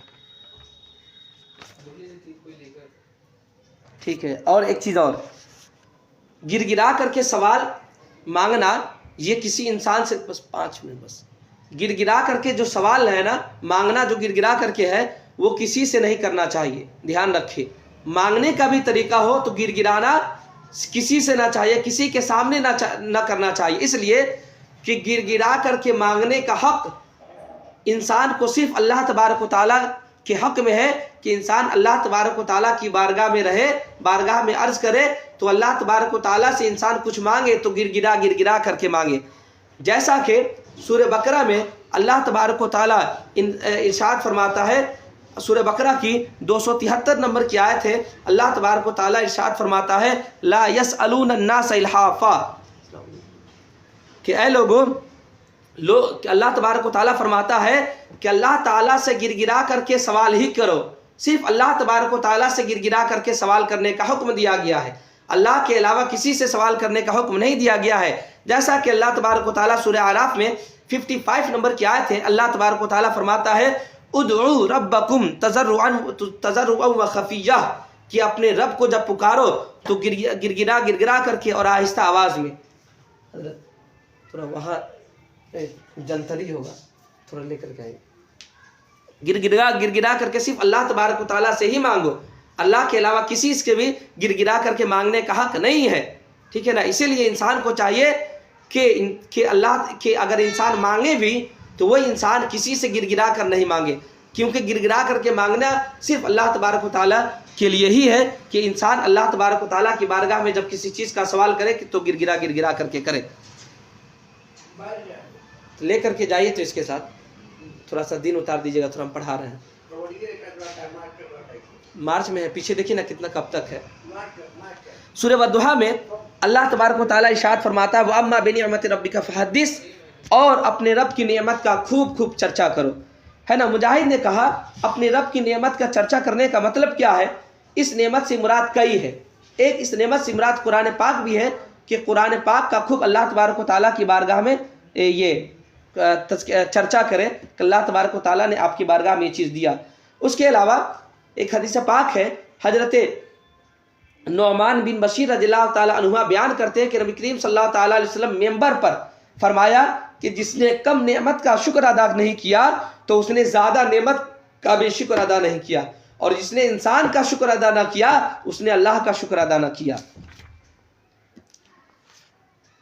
ٹھیک ہے۔ اور ایک چیز اور، گر گرا کر کے سوال مانگنا یہ کسی انسان سے، بس 5 منٹ، بس گر گرا کر کے جو سوال ہے نا، مانگنا جو گر گرا کر کے ہے وہ کسی سے نہیں کرنا چاہیے، دھیان رکھے۔ مانگنے کا بھی طریقہ ہو تو گر گرانا کسی سے نہ چاہیے، کسی کے سامنے نہ کرنا چاہیے، اس لیے کہ گر گرا کر کے مانگنے کا حق انسان کو صرف اللہ تبارک و تعالیٰ کے حق میں ہے کہ انسان اللہ تبارک و تعالیٰ کی بارگاہ میں رہے، بارگاہ میں عرض کرے تو اللہ تبارک و تعالیٰ سے انسان کچھ مانگے تو گر گرا کر کے مانگے۔ جیسا کہ سورہ بقرہ میں اللہ تبارک و تعالیٰ ارشاد فرماتا ہے، سورہ بقرہ کی 273 نمبر کی آیت ہے، اللہ تبارک و تعالیٰ ارشاد فرماتا ہے لا یسألون الناس الحافا، کہ اے لوگوں، اللہ تبارک و تعالیٰ فرماتا ہے کہ اللہ تعالیٰ سے گر گرا کر کے سوال ہی کرو، صرف اللہ تبارک و تعالیٰ سے گر گرا کر کے سوال کرنے کا حکم دیا گیا ہے، اللہ کے علاوہ کسی سے سوال کرنے کا حکم نہیں دیا گیا ہے۔ جیسا کہ اللہ تبارک و تعالیٰ سورہ اعراف میں 55 نمبر کی آیت ہے، اللہ تبارک و تعالیٰ فرماتا ہے ادعوا ربکم تضرعا وخفیہ، کہ اپنے رب کو جب پکارو تو گر گرا کر کے اور آہستہ آواز میں۔ تھوڑا وہاں جنتری ہوگا، تھوڑا لے کر کے آئے، گر گرا کر کے صرف اللہ تبارک و تعالیٰ سے ہی مانگو، اللہ کے علاوہ کسی سے بھی گر گرا کر کے مانگنے کا حق نہیں ہے، ٹھیک ہے نا؟ اسی لیے انسان کو چاہیے کہ اللہ کہ اگر انسان مانگے بھی تو وہ انسان کسی سے گر گرا کر نہیں مانگے، کیونکہ گر گرا کر کے مانگنا صرف اللہ تبارک و تعالیٰ کے لیے ہی ہے کہ انسان اللہ تبارک و تعالیٰ کی بارگاہ میں جب کسی چیز کا سوال کرے تو گر گرا کر کے کرے۔ لے کر کے جائیے تو اس کے ساتھ تھوڑا سا دین اتار دیجیے گا، تھوڑا ہم پڑھا رہے ہیں۔ مارچ میں ہے، پیچھے دیکھیے نا کتنا کب تک ہے۔ سورہ والضحیٰ میں اللہ تبارک و تعالیٰ ارشاد فرماتا ہے وَأَمَّا بِنِعْمَتِ رَبِّكَ فَحَدِّثْ، اور اپنے رب کی نعمت کا خوب خوب چرچا کرو، ہے نا۔ مجاہد نے کہا اپنے رب کی نعمت کا چرچا کرنے کا مطلب کیا ہے؟ اس نعمت سے مراد کئی ہے۔ ایک اس نعمت سے مراد قرآن پاک بھی ہے کہ قرآن پاک کا خوب اللہ تبارک و تعالیٰ کی بارگاہ میں یہ چرچا کرے کہ اللہ تبارک و تعالیٰ نے آپ کی بارگاہ میں یہ چیز دیا۔ اس کے علاوہ ایک حدیث پاک ہے، حضرت نعمان بن بشیر رضی اللہ تعالیٰ عنہ بیان کرتے ہیں کہ نبی کریم صلی اللہ تعالیٰ علیہ وسلم ممبر پر فرمایا کہ جس نے کم نعمت کا شکر ادا نہیں کیا تو اس نے زیادہ نعمت کا بھی شکر ادا نہیں کیا، اور جس نے انسان کا شکر ادا نہ کیا اس نے اللہ کا شکر ادا نہ کیا۔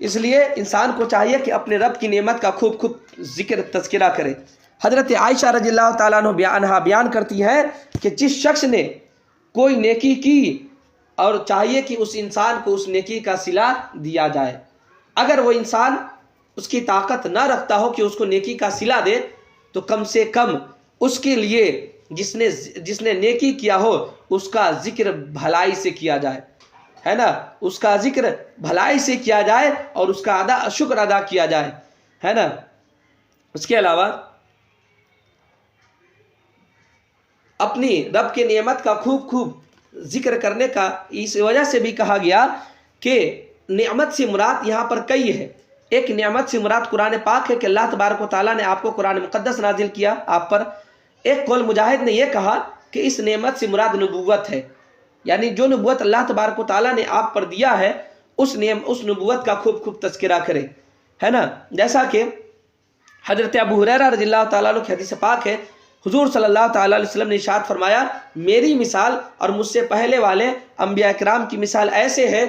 اس لیے انسان کو چاہیے کہ اپنے رب کی نعمت کا خوب خوب ذکر تذکرہ کرے۔ حضرت عائشہ رضی اللہ تعالیٰ عنہ بیان کرتی ہے کہ جس شخص نے کوئی نیکی کی اور چاہیے کہ اس انسان کو اس نیکی کا صلہ دیا جائے، اگر وہ انسان اس کی طاقت نہ رکھتا ہو کہ اس کو نیکی کا صلہ دے تو کم سے کم اس کے لیے جس نے نیکی کیا ہو اس کا ذکر بھلائی سے کیا جائے، ہے نا، اس کا ذکر بھلائی سے کیا جائے اور اس کا شکر ادا کیا جائے، ہے نا۔ اس کے علاوہ اپنی رب کے نعمت کا خوب خوب ذکر کرنے کا اس وجہ سے بھی کہا گیا کہ نعمت سے مراد یہاں پر کئی ہے۔ ایک نعمت سے مراد قرآن پاک ہے کہ اللہ تبارک و تعالیٰ نے آپ کو قرآن مقدس نازل کیا آپ پر۔ ایک قول مجاہد نے یہ کہا کہ اس نعمت سے مراد نبوت ہے، یعنی جو نبوت اللہ تبارک و تعالیٰ نے آپ پر دیا ہے اس نبوت کا خوب خوب تذکرہ کرے، ہے نا۔ جیسا کہ حضرت ابو ہریرہ رضی اللہ تعالیٰ عنہ کی حدیث پاک ہے، حضور صلی اللہ تعالیٰ علیہ وسلم نے ارشاد فرمایا میری مثال اور مجھ سے پہلے والے انبیاء کرام کی مثال ایسے ہے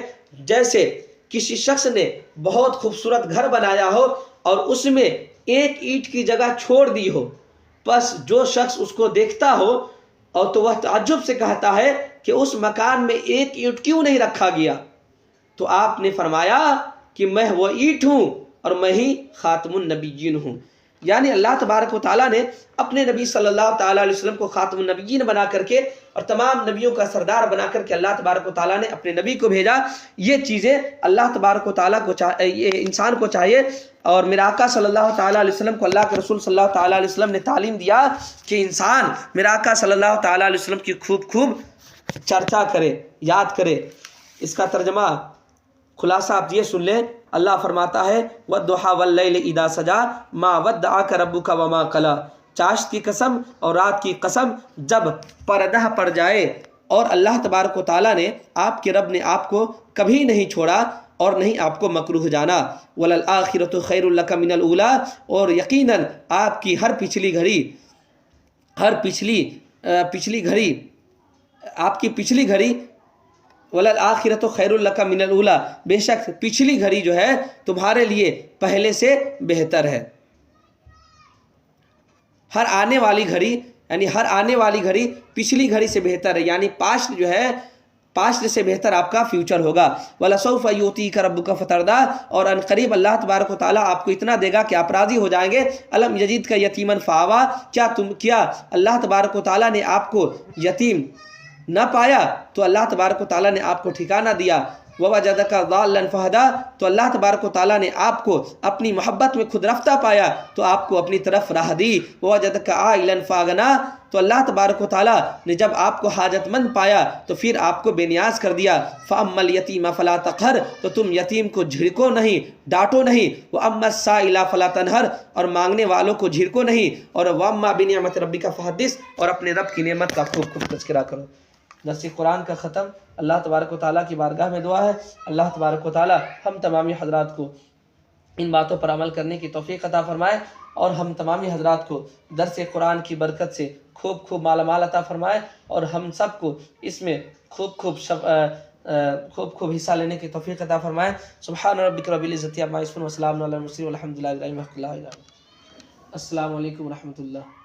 جیسے کسی شخص نے بہت خوبصورت گھر بنایا ہو اور اس میں ایک اینٹ کی جگہ چھوڑ دی ہو، بس جو شخص اس کو دیکھتا ہو اور تو وہ تعجب سے کہتا ہے کہ اس مکان میں ایک اینٹ کیوں نہیں رکھا گیا، تو آپ نے فرمایا کہ میں وہ اینٹ ہوں اور میں ہی خاتم النبیین ہوں، یعنی اللہ تبارک و تعالیٰ نے اپنے نبی صلی اللہ تعالیٰ علیہ وسلم کو خاتم النبیین بنا کر کے اور تمام نبیوں کا سردار بنا کر کے اللہ تبارک و تعالیٰ نے اپنے نبی کو بھیجا۔ یہ چیزیں اللہ تبارک و تعالیٰ کو یہ انسان کو چاہیے، اور میرے آقا صلی اللہ تعالیٰ علیہ وسلم کو اللہ کے رسول صلی اللہ تعالیٰ علیہ وسلم نے تعلیم دیا کہ انسان میرے آقا صلی اللہ تعالیٰ علیہ وسلم کی خوب خوب چرچا کرے، یاد کرے۔ اس کا ترجمہ خلاصہ آپ یہ سن لیں، اللہ فرماتا ہے وَالضُّحَىٰ وَاللَّيْلِ إِذَا سَجَىٰ مَا وَدَّعَكَ رَبُّكَ وَمَا قَلَىٰ، چاشت کی قسم اور رات کی قسم جب پردہ پڑ جائے، اور اللہ تبارک و تعالیٰ نے آپ کے رب نے آپ کو کبھی نہیں چھوڑا اور نہیں آپ کو مکروہ جانا، وَلَلْآخِرَةُ خَيْرٌ لَكَ مِنَ الْأُولَىٰ، اور یقیناً آپ کی ہر پچھلی گھڑی آپ کی پچھلی گھڑی وَلَلْآخِرَةُ خَيْرٌ لَكَ مِنَ الْأُولَىٰ، بے شک پچھلی گھڑی جو ہے تمہارے لیے پہلے سے بہتر ہے۔ ہر آنے والی گھڑی پچھلی گھڑی سے بہتر ہے، یعنی پاسٹ جو ہے پاسٹ سے بہتر آپ کا فیوچر ہوگا۔ وَلَسَوْفَ يُؤْتِيكَ رَبُّكَ فَتَرْضَىٰ، اور ان قریب اللہ تبارک و تعالیٰ آپ کو اتنا دے گا کہ آپ راضی ہو جائیں گے۔ الم یجدک یتیما فآویٰ، کیا اللہ تبارک و تعالیٰ نے آپ کو یتیم نہ پایا تو اللہ تبارک و تعالیٰ نے آپ کو ٹھکانہ دیا۔ وَوَجَدَكَ ضَالًّا فَهَدَىٰ، تو اللہ تبارک و تعالیٰ نے آپ کو اپنی محبت میں خود رفتہ پایا تو آپ کو اپنی طرف راہ دی۔ وَوَجَدَكَ عَائِلًا فَأَغْنَىٰ، تو اللہ تبارک و تعالیٰ نے جب آپ کو حاجت مند پایا تو پھر آپ کو بے نیاز کر دیا۔ فَأَمَّا الْيَتِيمَ فَلَا تَقْهَرْ، تو تم یتیم کو جھڑکو نہیں، ڈانٹو نہیں۔ وَأَمَّا السَّائِلَ فَلَا تَنْهَرْ، اور مانگنے والوں کو جھڑکو نہیں۔ اور وَأَمَّا بِنِعْمَةِ رَبِّكَ فَحَدِّثْ، اور اپنے رب کی نعمت کا خوب خوب تذکرہ کرو۔ درس قرآن کا ختم۔ اللہ تبارک و تعالیٰ کی بارگاہ میں دعا ہے اللہ تبارک و تعالیٰ ہم تمامی حضرات کو ان باتوں پر عمل کرنے کی توفیق عطا فرمائے، اور ہم تمامی حضرات کو درس قرآن کی برکت سے خوب خوب مالا مال عطا فرمائے، اور ہم سب کو اس میں خوب خوب خوب خوب حصہ لینے کی توفیق عطا فرمائے. سبحان ربک رب العزت عما یصفون وسلام علی المرسلین والحمد للہ رب العالمین. السلام علیکم ورحمۃ اللہ.